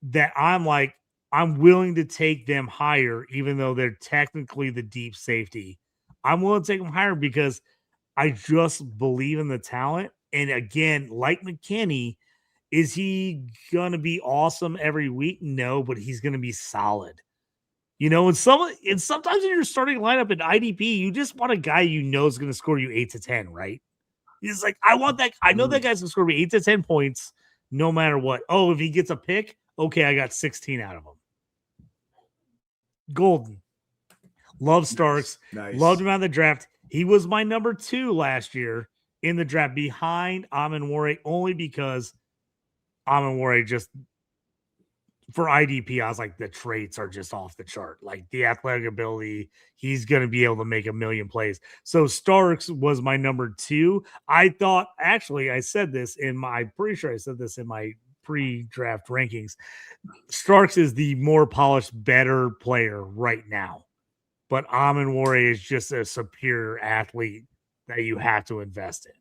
that I'm willing to take them higher, even though they're technically the deep safety. I'm willing to take them higher because I just believe in the talent. And again, like McKinney, is he going to be awesome every week? No, but he's going to be solid. And sometimes in your starting lineup in IDP, you just want a guy you know is going to score you 8 to 10, right? He's like, I want that. I know that guy's going to score me 8 to 10 points no matter what. Oh, if he gets a pick, okay, I got 16 out of him. Golden. Love Starks. Nice. Loved him out of the draft. He was my number 2 last year in the draft behind Amin-Ware, only because Amin-Ware just, for IDP, I was like, the traits are just off the chart. Like the athletic ability, he's going to be able to make a million plays. So Starks was my number 2. I thought, actually, pretty sure I said this in my pre-draft rankings. Starks is the more polished, better player right now. But Amin-Ware is just a superior athlete that you have to invest in.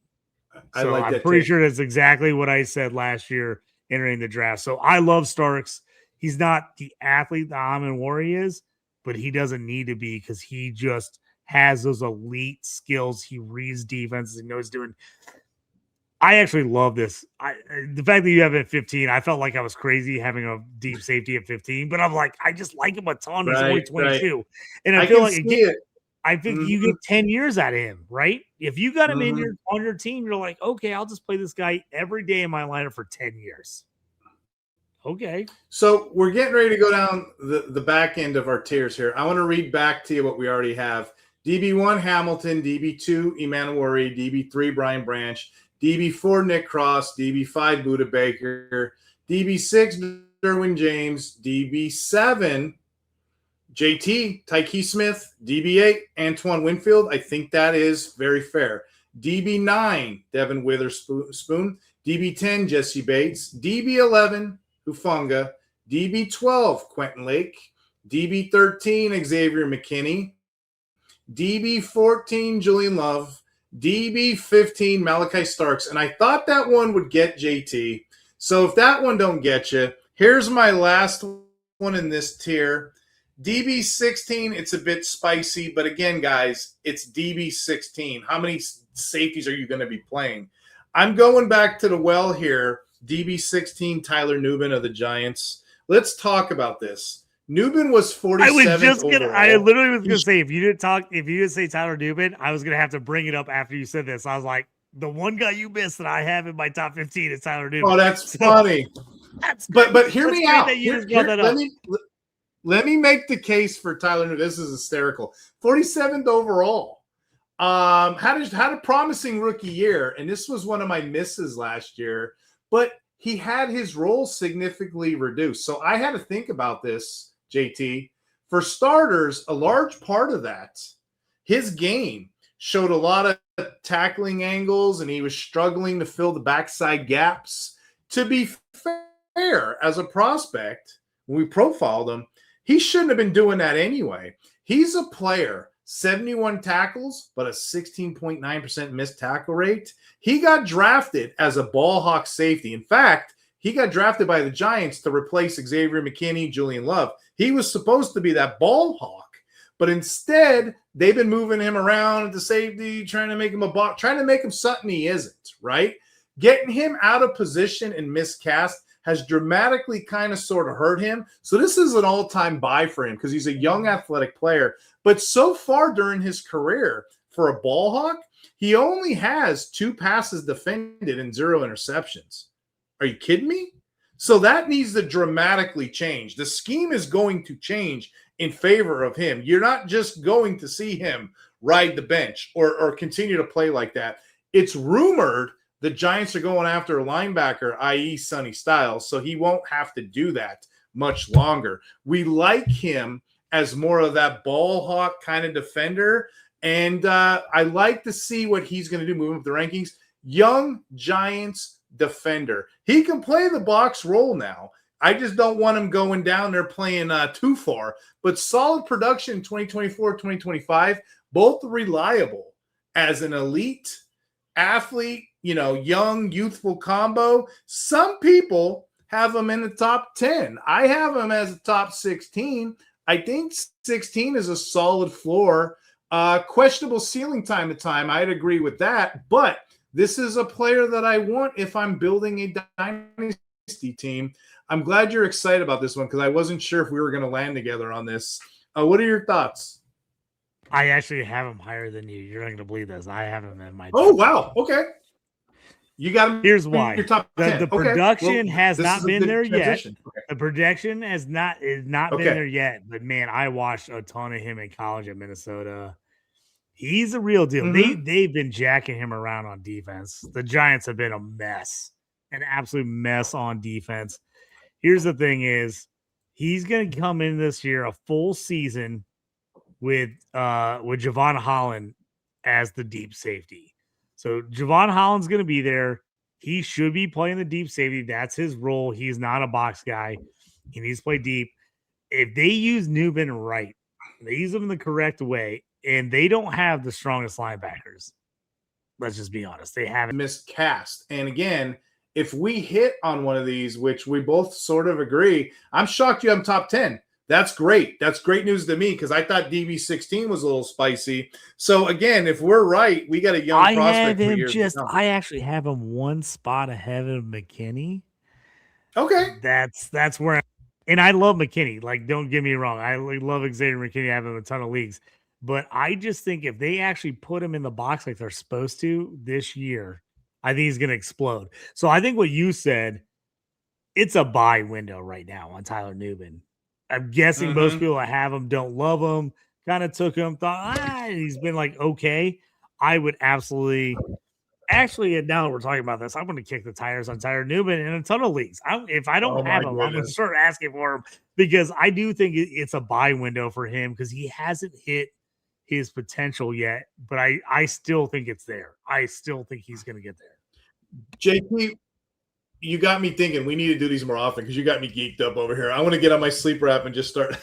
So I'm pretty sure that's exactly what I said last year entering the draft. So I love Starks. He's not the athlete that Amin-Ware is, but he doesn't need to be because he just has those elite skills. He reads defenses. He knows doing. I actually love this. The fact that you have it at 15, I felt like I was crazy having a deep safety at 15, but I'm like, I just like him a ton. He's only 22. Right. And I feel like I think you get 10 years out of him, right? If you got him on your team, you're like, okay, I'll just play this guy every day in my lineup for 10 years. Okay. So we're getting ready to go down the back end of our tiers here. I want to read back to you what we already have. DB1, Hamilton. DB2, Emmanuel. DB3, Brian Branch. DB4, Nick Cross. DB5, Buda Baker. DB6, Derwin James. DB7, JT, Tykee Smith. DB8, Antoine Winfield. I think that is very fair. DB9, Devin Witherspoon. DB10, Jesse Bates. DB11, Hufanga. DB12, Quentin Lake. DB13, Xavier McKinney. DB14, Julian Love. DB15, Malachi Starks. And I thought that one would get JT. So if that one don't get you, here's my last one in this tier. DB16, it's a bit spicy. But again, guys, it's DB16. How many safeties are you going to be playing? I'm going back to the well here. DB16, Tyler Nubin of the Giants. Let's talk about this. Nubin was 47th I literally was going to say, if you didn't say Tyler Nubin, I was going to have to bring it up after you said this. I was like, the one guy you missed that I have in my top 15 is Tyler Nubin. Oh, that's funny. But hear me out. Let me make the case for Tyler Nubin. This is hysterical. 47th overall. Had a promising rookie year, and this was one of my misses last year, but he had his role significantly reduced. So I had to think about this, JT. For starters, a large part of that, his game showed a lot of tackling angles, and he was struggling to fill the backside gaps. To be fair, as a prospect, when we profiled him, he shouldn't have been doing that anyway. He's a player, 71 tackles, but a 16.9% missed tackle rate. He got drafted as a ball hawk safety. In fact, he got drafted by the Giants to replace Xavier McKinney, Julian Love. He was supposed to be that ball hawk, but instead they've been moving him around at the safety, trying to make him trying to make him something he isn't, right? Getting him out of position and miscast has dramatically kind of sort of hurt him. So this is an all-time buy for him because he's a young athletic player. But so far during his career for a ball hawk, he only has 2 passes defended and 0 interceptions. Are you kidding me? So that needs to dramatically change. The scheme is going to change in favor of him. You're not just going to see him ride the bench or continue to play like that. It's rumored the Giants are going after a linebacker, i.e. Sonny Styles, so he won't have to do that much longer. We like him as more of that ball hawk kind of defender, and I like to see what he's going to do moving up the rankings. Young Giants defender. He can play the box role now. I just don't want him going down there playing too far. But solid production in 2024, 2025, both reliable as an elite athlete, young, youthful combo. Some people have him in the top 10. I have him as a top 16. I think 16 is a solid floor. Questionable ceiling time to time. I'd agree with that. But this is a player that I want if I'm building a dynasty team. I'm glad you're excited about this one because I wasn't sure if we were going to land together on this. What are your thoughts? I actually have him higher than you. You're not going to believe this. I have him in my. Oh, wow. Okay. You got him. Here's why. Your top 10. The production has not been there yet. Okay. The production has not been there yet. But man, I watched a ton of him in college at Minnesota. He's a real deal. Mm-hmm. They've been jacking him around on defense. The Giants have been a mess, an absolute mess on defense. Here's the thing: is he's going to come in this year a full season with Javon Holland as the deep safety. So Javon Holland's going to be there. He should be playing the deep safety. That's his role. He's not a box guy. He needs to play deep. If they use Newman right, they use him in the correct way, and they don't have the strongest linebackers. Let's just be honest. They haven't miscast. And again, if we hit on one of these, which we both sort of agree, I'm shocked you have top 10. That's great. That's great news to me because I thought DB16 was a little spicy. So again, if we're right, we got a young prospect. I actually have him one spot ahead of McKinney. Okay. That's where and I love McKinney. Like, don't get me wrong. I love Xavier McKinney. I have him in a ton of leagues. But I just think if they actually put him in the box like they're supposed to this year, I think he's going to explode. So I think what you said, it's a buy window right now on Tyler Newman. I'm guessing most people that have him don't love him, kind of took him, thought, he's been like, okay. I would absolutely, actually, now that we're talking about this, I'm going to kick the tires on Tyler Newman in a ton of leagues. If I don't have him, I'm going to start asking for him because I do think it's a buy window for him because he hasn't hit his potential yet, but I still think it's there. I still think he's going to get there. JT, you got me thinking we need to do these more often because you got me geeked up over here. I want to get on my sleeper app and just start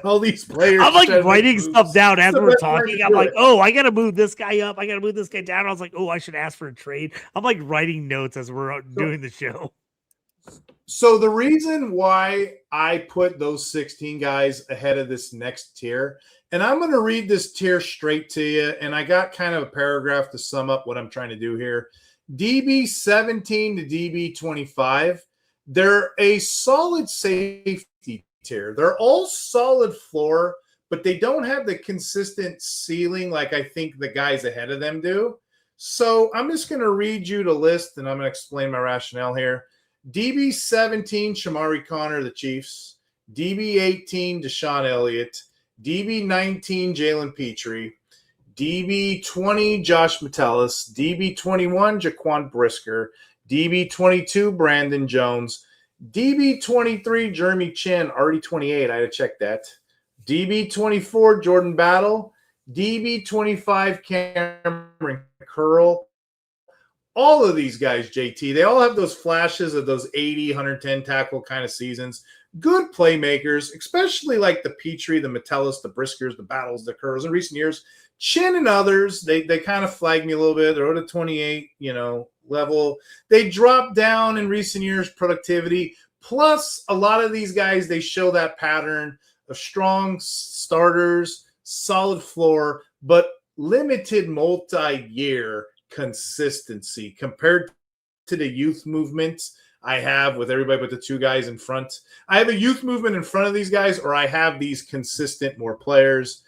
all these players. I'm like writing stuff down as we're talking. I'm like, oh, I got to move this guy up. I got to move this guy down. I was like, oh, I should ask for a trade. I'm like writing notes as we're doing the show. So the reason why I put those 16 guys ahead of this next tier, and I'm going to read this tier straight to you, and I got kind of a paragraph to sum up what I'm trying to do here. DB 17 to DB 25, they're a solid safety tier. They're all solid floor, but they don't have the consistent ceiling like I think the guys ahead of them do. So I'm just going to read you the list, and I'm going to explain my rationale here. DB 17, Shamari Connor, the Chiefs. DB 18, Deshaun Elliott. DB 19, Jalen Petrie. DB 20, Josh Metellus. DB 21, Jaquan Brisker. DB 22, Brandon Jones. DB 23, Jeremy Chin, already 28. I had to check that. DB24, Jordan Battle. DB25, Cameron Curl. All of these guys, JT, they all have those flashes of those 80, 110 tackle kind of seasons. Good playmakers, especially like the Petrie, the Metellus, the Briskers, the Battles, the Curls. In recent years, Chin and others, they kind of flagged me a little bit. They're at a 28, level. They dropped down in recent years productivity. Plus, a lot of these guys, they show that pattern of strong starters, solid floor, but limited multi-year consistency compared to the youth movement I have with everybody but the two guys in front. I have a youth movement in front of these guys, or I have these consistent more players.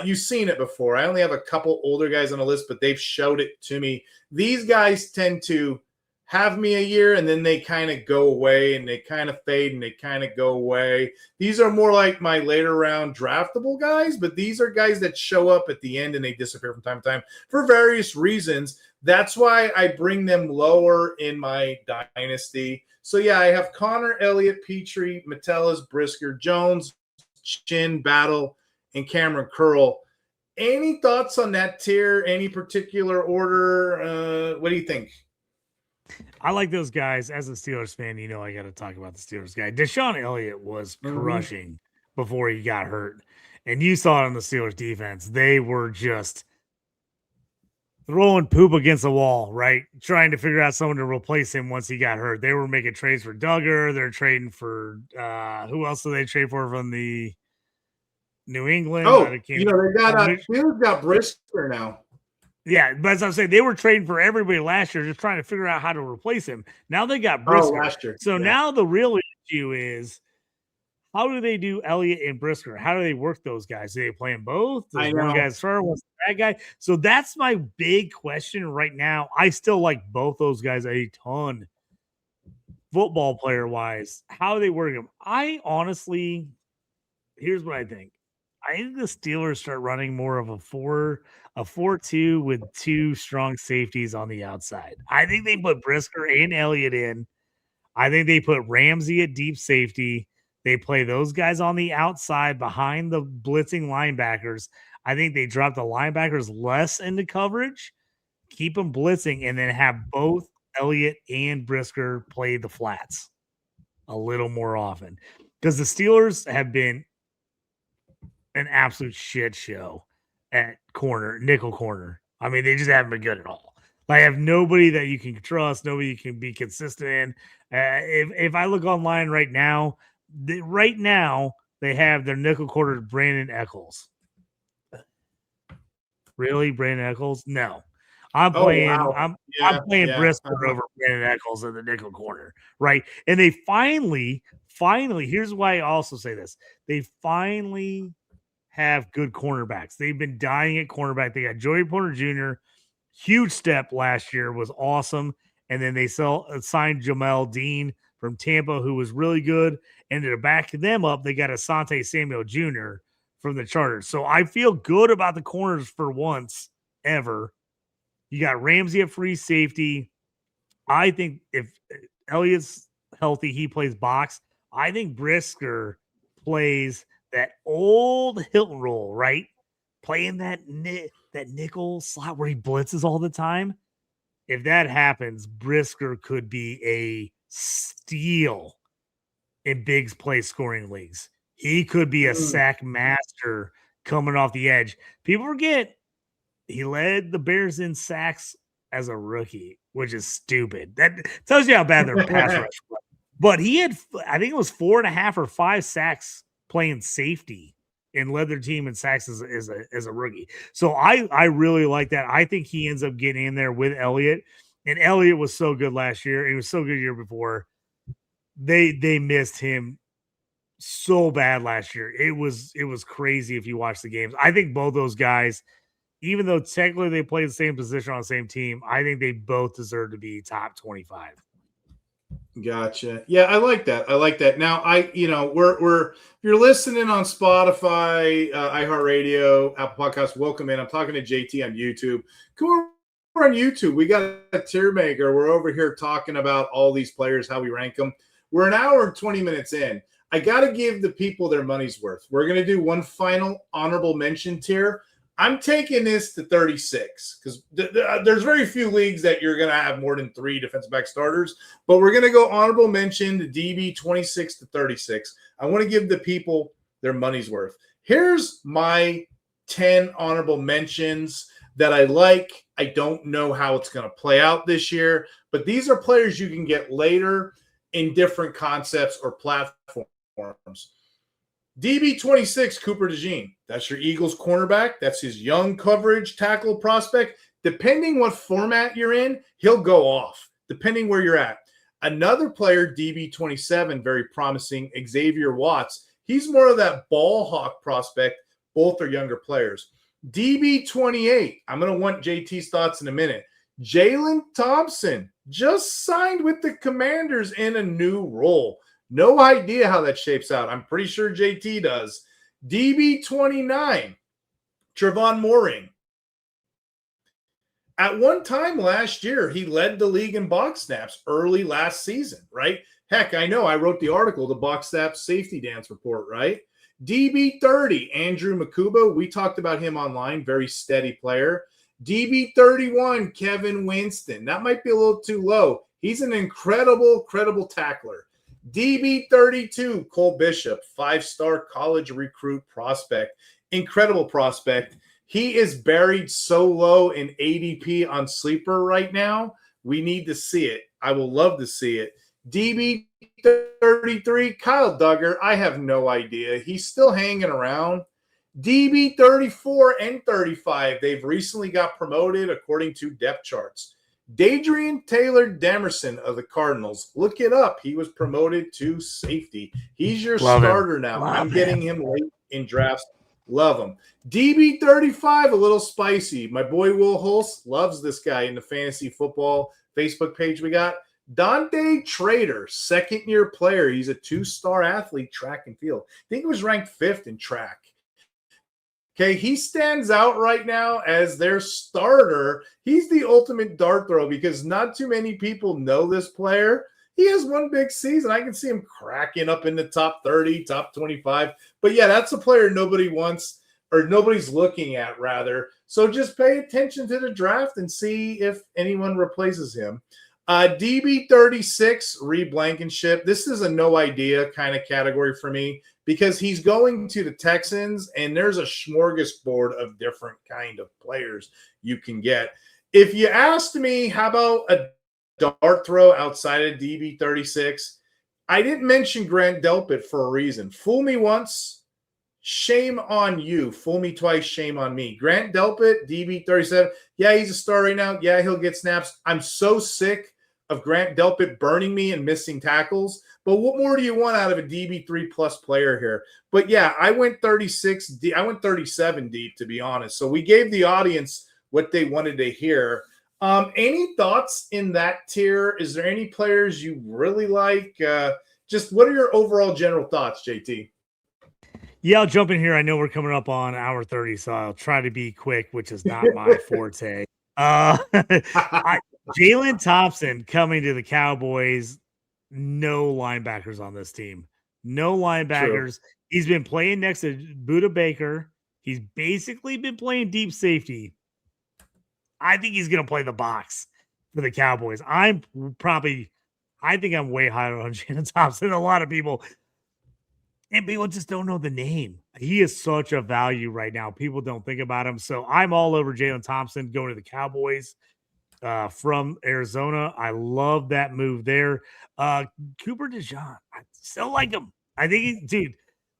You've seen it before. I only have a couple older guys on the list, but they've showed it to me. These guys tend to have me a year, and then they kind of go away, and they kind of fade, and they kind of go away. These are more like my later round draftable guys, but these are guys that show up at the end, and they disappear from time to time for various reasons. That's why I bring them lower in my dynasty. So, yeah, I have Connor, Elliott, Petrie, Metellus, Brisker, Jones, Chin, Battle, and Cameron Curl. Any thoughts on that tier? Any particular order? What do you think? I like those guys. As a Steelers fan, I got to talk about the Steelers guy. Deshaun Elliott was crushing before he got hurt. And you saw it on the Steelers defense. They were just throwing poop against the wall, right? Trying to figure out someone to replace him once he got hurt. They were making trades for Duggar. They're trading for who else do they trade for from the New England? They got Brisker now. Yeah, but as I'm saying, they were trading for everybody last year, just trying to figure out how to replace him. Now they got Brisker. Last year. So now the real issue is, how do they do Elliott and Brisker? How do they work those guys? Do they play them both? Does one guy start? What's that guy? So that's my big question right now. I still like both those guys a ton, football player wise. How do they work them? I honestly, here's what I think. I think the Steelers start running more of a 4-2 with two strong safeties on the outside. I think they put Brisker and Elliott in. I think they put Ramsey at deep safety. They play those guys on the outside behind the blitzing linebackers. I think they drop the linebackers less into coverage, keep them blitzing, and then have both Elliott and Brisker play the flats a little more often. Because the Steelers have been an absolute shit show at nickel corner. I mean, they just haven't been good at all. I have nobody that you can trust, nobody you can be consistent in. If I look online right now, they have their nickel corner Brandon Eccles. Really, Brandon Eccles? No, I'm playing. I'm playing Brisker over Brandon Eccles in the nickel corner, right? And they finally, here's why I also say this: they finally have good cornerbacks. They've been dying at cornerback. They got Joey Porter Jr. Huge step last year, was awesome. And then they signed Jamel Dean from Tampa, who was really good. And to back them up, they got Asante Samuel Jr. from the Chargers. So I feel good about the corners for once ever. You got Ramsey at free safety. I think if Elliott's healthy, he plays box. I think Brisker plays that old Hilton role, right? Playing that nickel slot where he blitzes all the time. If that happens, Brisker could be a steal in big play scoring leagues. He could be a sack master coming off the edge. People forget he led the Bears in sacks as a rookie, which is stupid. That tells you how bad their pass rush was. But he had, I think it was 4.5 or 5 sacks playing safety and led their team in sacks as a rookie. So I really like that. I think he ends up getting in there with Elliott. And Elliott was so good last year. He was so good the year before. They missed him so bad last year. It was crazy if you watch the games. I think both those guys, even though technically they play the same position on the same team, I think they both deserve to be top 25. Gotcha. Yeah, I like that. Now, we're if you're listening on Spotify, iHeartRadio, Apple Podcasts, welcome in. I'm talking to JT on YouTube. Come over on YouTube. We got a tier maker. We're over here talking about all these players, how we rank them. We're an hour and 20 minutes in. I got to give the people their money's worth. We're going to do one final honorable mention tier. I'm taking this to 36 because there's very few leagues that you're going to have more than 3 defensive back starters, but we're going to go honorable mention to DB 26 to 36. I want to give the people their money's worth. Here's my 10 honorable mentions that I like. I don't know how it's going to play out this year, but these are players you can get later in different concepts or platforms. DB 26, Cooper DeJean. That's your Eagles cornerback. That's his young coverage tackle prospect. Depending what format you're in, he'll go off, depending where you're at. Another player, DB 27, very promising, Xavier Watts. He's more of that ball hawk prospect. Both are younger players. DB 28, I'm going to want JT's thoughts in a minute. Jalen Thompson just signed with the Commanders in a new role. No idea how that shapes out. I'm pretty sure JT does. DB 29, Trevon Moehrig. At one time last year, he led the league in box snaps early last season, right? Heck, I know. I wrote the article, the box snap safety dance report, right? DB 30, Andrew Makuba. We talked about him online. Very steady player. DB 31, Kevin Winston. That might be a little too low. He's an incredible tackler. DB 32, Cole Bishop, 5-star college recruit prospect. Incredible prospect. He is buried so low in ADP on Sleeper right now. We need to see it. I will love to see it. DB 33, Kyle Duggar. I have no idea. He's still hanging around. DB 34 and 35. They've recently got promoted according to depth charts. Dadrian Taylor Demerson of the Cardinals. Look it up. He was promoted to safety. He's your starter now. I'm getting him late in drafts. Love him. DB 35, a little spicy. My boy Will Hulse loves this guy in the fantasy football Facebook page we got. Dante Trader, second-year player. He's a 2-star athlete, track and field. I think he was ranked 5th in track. Okay, he stands out right now as their starter. He's the ultimate dart throw because not too many people know this player. He has one big season. I can see him cracking up in the top 30, top 25. But yeah, that's a player nobody wants or nobody's looking at, rather. So just pay attention to the draft and see if anyone replaces him. DB 36, Reed Blankenship. This is a no idea kind of category for me because he's going to the Texans and there's a smorgasbord of different kind of players you can get. If you asked me, how about a dart throw outside of DB 36, I didn't mention Grant Delpit for a reason. Fool me once, shame on you. Fool me twice, shame on me. Grant Delpit, DB 37. Yeah, he's a star right now. Yeah, he'll get snaps. I'm so sick of Grant Delpit burning me and missing tackles. But what more do you want out of a DB3 plus player here? But yeah, I went 36 deep. I went 37 deep, to be honest. So we gave the audience what they wanted to hear. Any thoughts in that tier? Is there any players you really like? Just what are your overall general thoughts, JT? Yeah, I'll jump in here. I know we're coming up on hour 30, so I'll try to be quick, which is not my forte. Jalen Thompson coming to the Cowboys. No linebackers on this team. No linebackers. True. He's been playing next to Budda Baker. He's basically been playing deep safety. I think he's going to play the box for the Cowboys. I think I'm way higher on Jalen Thompson than a lot of people. And people just don't know the name. He is such a value right now. People don't think about him. So I'm all over Jalen Thompson going to the Cowboys from Arizona. I love that move there. Cooper DeJean, I still like him. I think,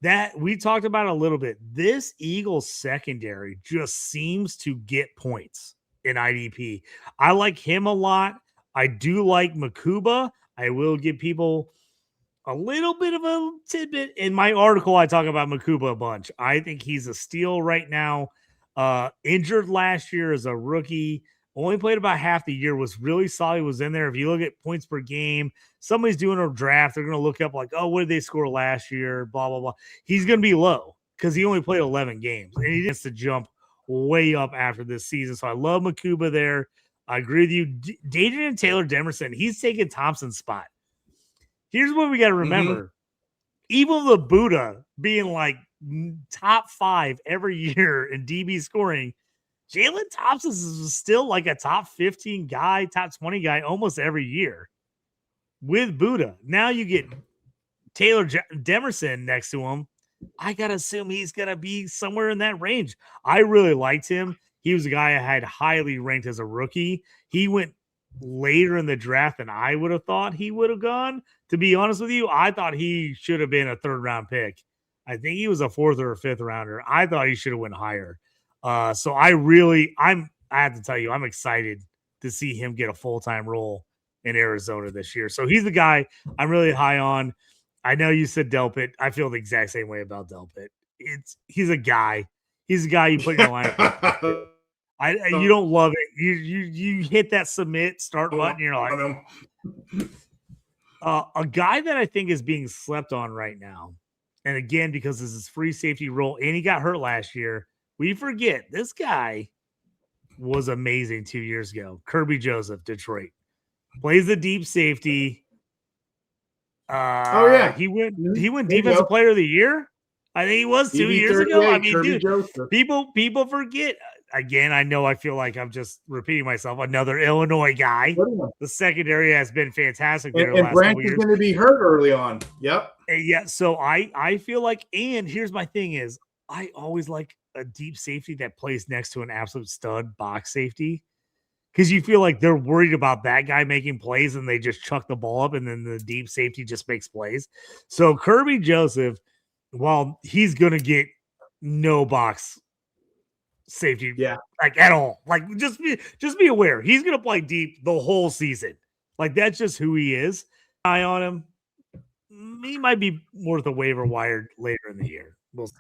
that we talked about a little bit. This Eagles secondary just seems to get points in IDP. I like him a lot. I do like Makuba. I will give people a little bit of a tidbit. In my article, I talk about Makuba a bunch. I think he's a steal right now. Injured last year as a rookie. Only played about half the year, was really solid, was in there. If you look at points per game, somebody's doing a draft, they're going to look up like, oh, what did they score last year, blah, blah, blah. He's going to be low because he only played 11 games, and he needs to jump way up after this season. So I love Makuba there. I agree with you. Dadrian Taylor Demerson, he's taking Thompson's spot. Here's what we got to remember. even the Buddha being like top 5 every year in DB scoring, Jalen Thompson is still like a top 15 guy, top 20 guy almost every year with Buddha. Now you get Taylor Demerson next to him. I got to assume he's going to be somewhere in that range. I really liked him. He was a guy I had highly ranked as a rookie. He went later in the draft than I would have thought he would have gone. To be honest with you, I thought he should have been a 3rd round pick. I think he was a 4th or a 5th rounder. I thought he should have went higher. So I have to tell you, I'm excited to see him get a full-time role in Arizona this year. So he's the guy I'm really high on. I know you said Delpit. I feel the exact same way about Delpit. He's a guy. He's a guy you put in your lineup. You don't love it. You hit that submit start button. You're like, a guy that I think is being slept on right now. And again, because this is free safety role and he got hurt last year, we forget this guy was amazing 2 years ago. Kirby Joseph, Detroit, plays the deep safety. He went defensive player of the year. I think he was 2 years ago. I mean, Kirby dude, people forget. Again, I know I feel like I'm just repeating myself. Another Illinois guy. The secondary has been fantastic there. And Branch is going to be hurt early on. Yep. Yeah. So I feel like, and here's my thing is, I always like a deep safety that plays next to an absolute stud box safety. Because you feel like they're worried about that guy making plays and they just chuck the ball up and then the deep safety just makes plays. So Kirby Joseph, while he's going to get no box safety like at all, like just be aware he's going to play deep the whole season. Like that's just who he is. Eye on him. He might be worth a waiver wire later in the year. We'll see.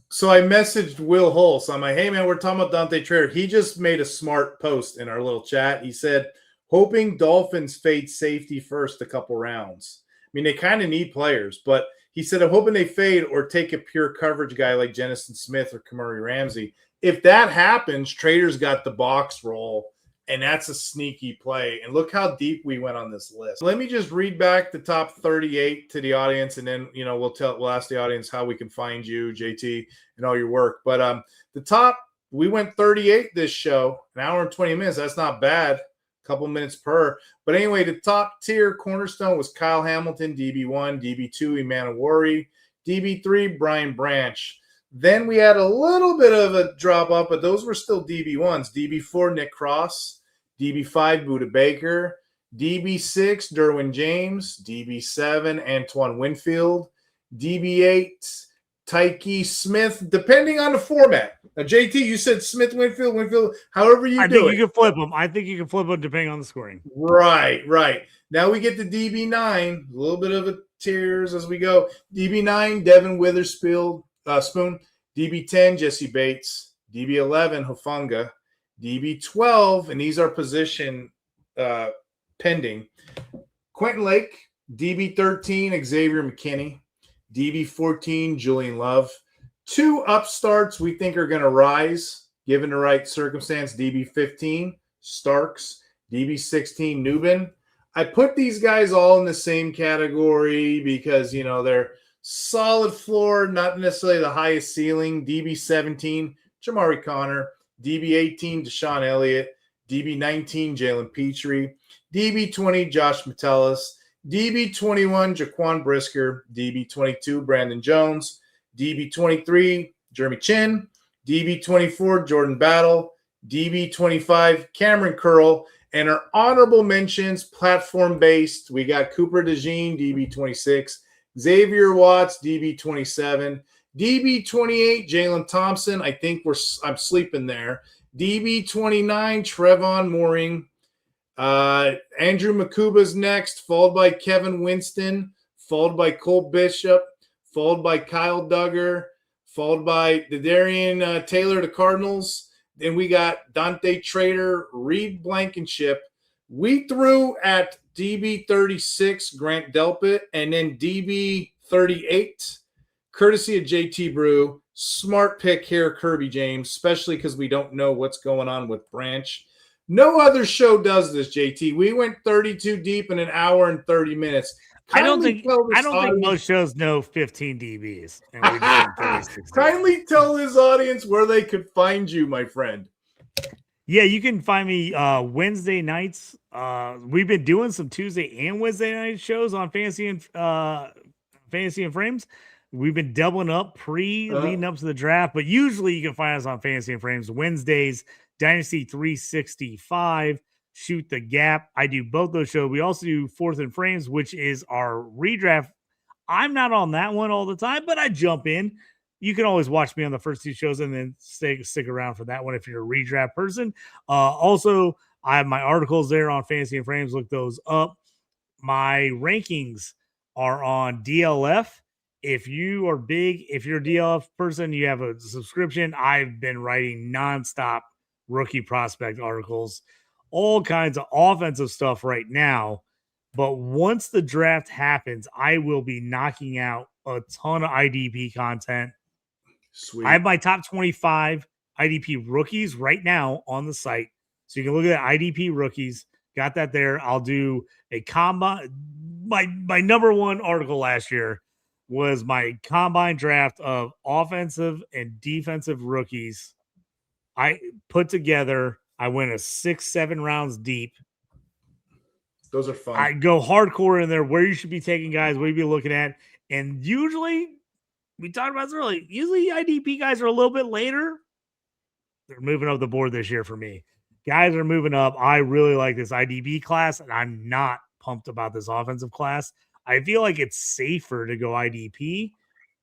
So I messaged Will Hulse. I'm like, hey man, we're talking about Dante Trader. He just made a smart post in our little chat. He said, hoping Dolphins fade safety first a couple rounds. I mean, they kind of need players, but he said, I'm hoping they fade or take a pure coverage guy like Jennison Smith or Kamari Ramsey. If that happens, Trader's got the box roll, and that's a sneaky play. And look how deep we went on this list. Let me just read back the top 38 to the audience, and then we'll ask the audience how we can find you, JT, and all your work. But the top, we went 38 this show, an hour and 20 minutes. That's not bad, a couple minutes per. But anyway, the top tier cornerstone was Kyle Hamilton, DB1, DB2, Emmanuel, DB3, Brian Branch. Then we had a little bit of a drop off, but those were still DB1s. DB4, Nick Cross. DB5, Budda Baker. DB6, Derwin James. DB7, Antoine Winfield. DB8, Tykee Smith, depending on the format. Now, JT, you said Smith, Winfield, however you do it. I think you can flip them. I think you can flip them depending on the scoring. Right. Now we get to DB9, a little bit of a tears as we go. DB9, Devin Witherspoon. DB10, Jesse Bates. DB11, Hufanga. DB12, and these are position pending. Quentin Lake. DB13, Xavier McKinney. DB14, Julian Love. 2 upstarts we think are going to rise given the right circumstance. DB15, Starks. DB16, Newbin. I put these guys all in the same category because, they're solid floor, not necessarily the highest ceiling. DB17, Jamari Connor. DB18, Deshaun Elliott. DB19, Jalen Petrie. DB20, Josh Metellus. DB21, Jaquan Brisker. DB22, Brandon Jones. DB23, Jeremy Chin. DB24, Jordan Battle. DB25, Cameron Curl. And our honorable mentions, platform-based, we got Cooper DeJean, DB26. Xavier Watts, DB27. DB28, Jalen Thompson. I think I'm sleeping there. DB29, Trevon Mooring. Andrew Makuba's next, followed by Kevin Winston, followed by Cole Bishop, followed by Kyle Duggar, followed by Darian Taylor, the Cardinals. Then we got Dante Trader, Reed Blankenship. We threw at DB36, Grant Delpit, and then DB38, courtesy of JT Brew. Smart pick here, Kirby James, especially because we don't know what's going on with Branch. No other show does this, JT. We went 32 deep in an hour and 30 minutes. I don't Kindly think tell this audience- most shows know 15 DBs, and we just went 36. Kindly tell this audience where they could find you, my friend. Yeah, you can find me Wednesday nights. We've been doing some Tuesday and Wednesday night shows on Fantasy and Frames. We've been doubling up leading up to the draft, but usually you can find us on Fantasy and Frames Wednesdays, Dynasty 365, Shoot the Gap. I do both those shows. We also do Fourth and Frames, which is our redraft. I'm not on that one all the time, but I jump in. You can always watch me on the first two shows and then stick around for that one if you're a redraft person. Also, I have my articles there on Fantasy and Frames. Look those up. My rankings are on DLF. If you're a DLF person, you have a subscription. I've been writing nonstop rookie prospect articles, all kinds of offensive stuff right now. But once the draft happens, I will be knocking out a ton of IDP content. Sweet. I have my top 25 IDP rookies right now on the site. So you can look at IDP rookies. Got that there. I'll do a combine. My number one article last year was my combine draft of offensive and defensive rookies. I put together, I went 6-7 rounds deep. Those are fun. I go hardcore in there where you should be taking guys, what you be looking at. And usually, we talked about this earlier, usually IDP guys are a little bit later. They're moving up the board this year for me. Guys are moving up. I really like this IDP class, and I'm not pumped about this offensive class. I feel like it's safer to go IDP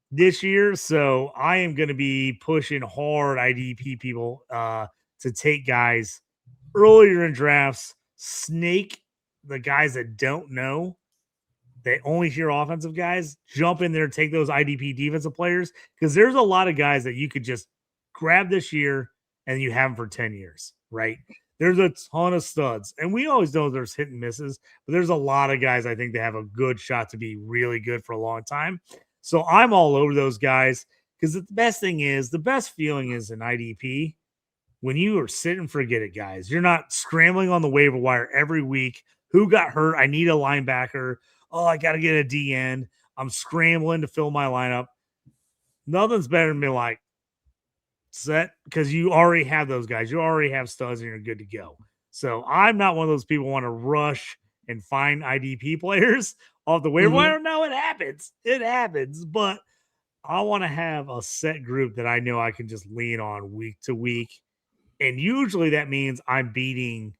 this year, so I am going to be pushing hard IDP people to take guys earlier in drafts, snake the guys that don't know. They only hear offensive guys, jump in there, take those IDP defensive players, because there's a lot of guys that you could just grab this year and you have them for 10 years, right? There's a ton of studs, and we always know there's hit and misses, but there's a lot of guys I think that have a good shot to be really good for a long time. So I'm all over those guys, because the best feeling is in IDP when you are sit and forget it, guys. You're not scrambling on the waiver wire every week. Who got hurt? I need a linebacker. Oh, I got to get a DN. I'm scrambling to fill my lineup. Nothing's better than being like, set, because you already have those guys. You already have studs and you're good to go. So I'm not one of those people who want to rush and find IDP players off the waiver wire. No, it happens. It happens. But I want to have a set group that I know I can just lean on week to week. And usually that means I'm beating,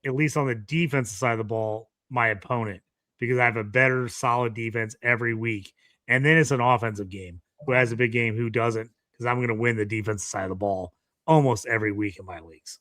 at least on the defensive side of the ball, my opponent, because I have a better, solid defense every week. And then it's an offensive game. Who has a big game, who doesn't, because I'm going to win the defensive side of the ball almost every week in my leagues.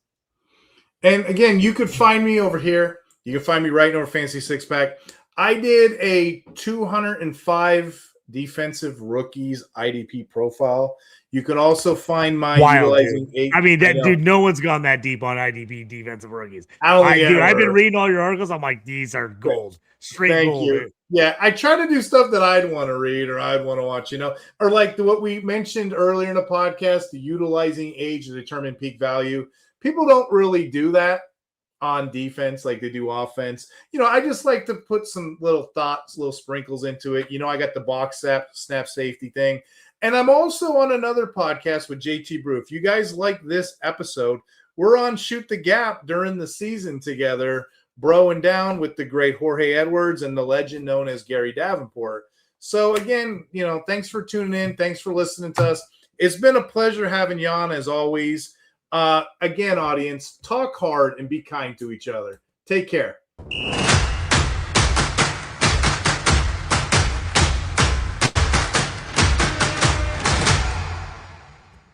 And again, you could find me over here. You can find me right over Fantasy Six Pack. I did a 205 defensive rookies IDP profile. You can also find my utilizing dude. I mean, dude, no one's gone that deep on IDP defensive rookies. I've been reading all your articles. I'm like, these are gold. Straight gold. You. Yeah, I try to do stuff that I'd want to read or I'd want to watch, or like what we mentioned earlier in the podcast, the utilizing age to determine peak value. People don't really do that on defense like they do offense. I just like to put some little thoughts, little sprinkles into it. I got the box snap safety thing. And I'm also on another podcast with JT Brew. If you guys like this episode, we're on Shoot the Gap during the season together, broing down with the great Jorge Edwards and the legend known as Gary Davenport. So again, thanks for tuning in. Thanks for listening to us. It's been a pleasure having you on as always. Again, audience, talk hard and be kind to each other. Take care.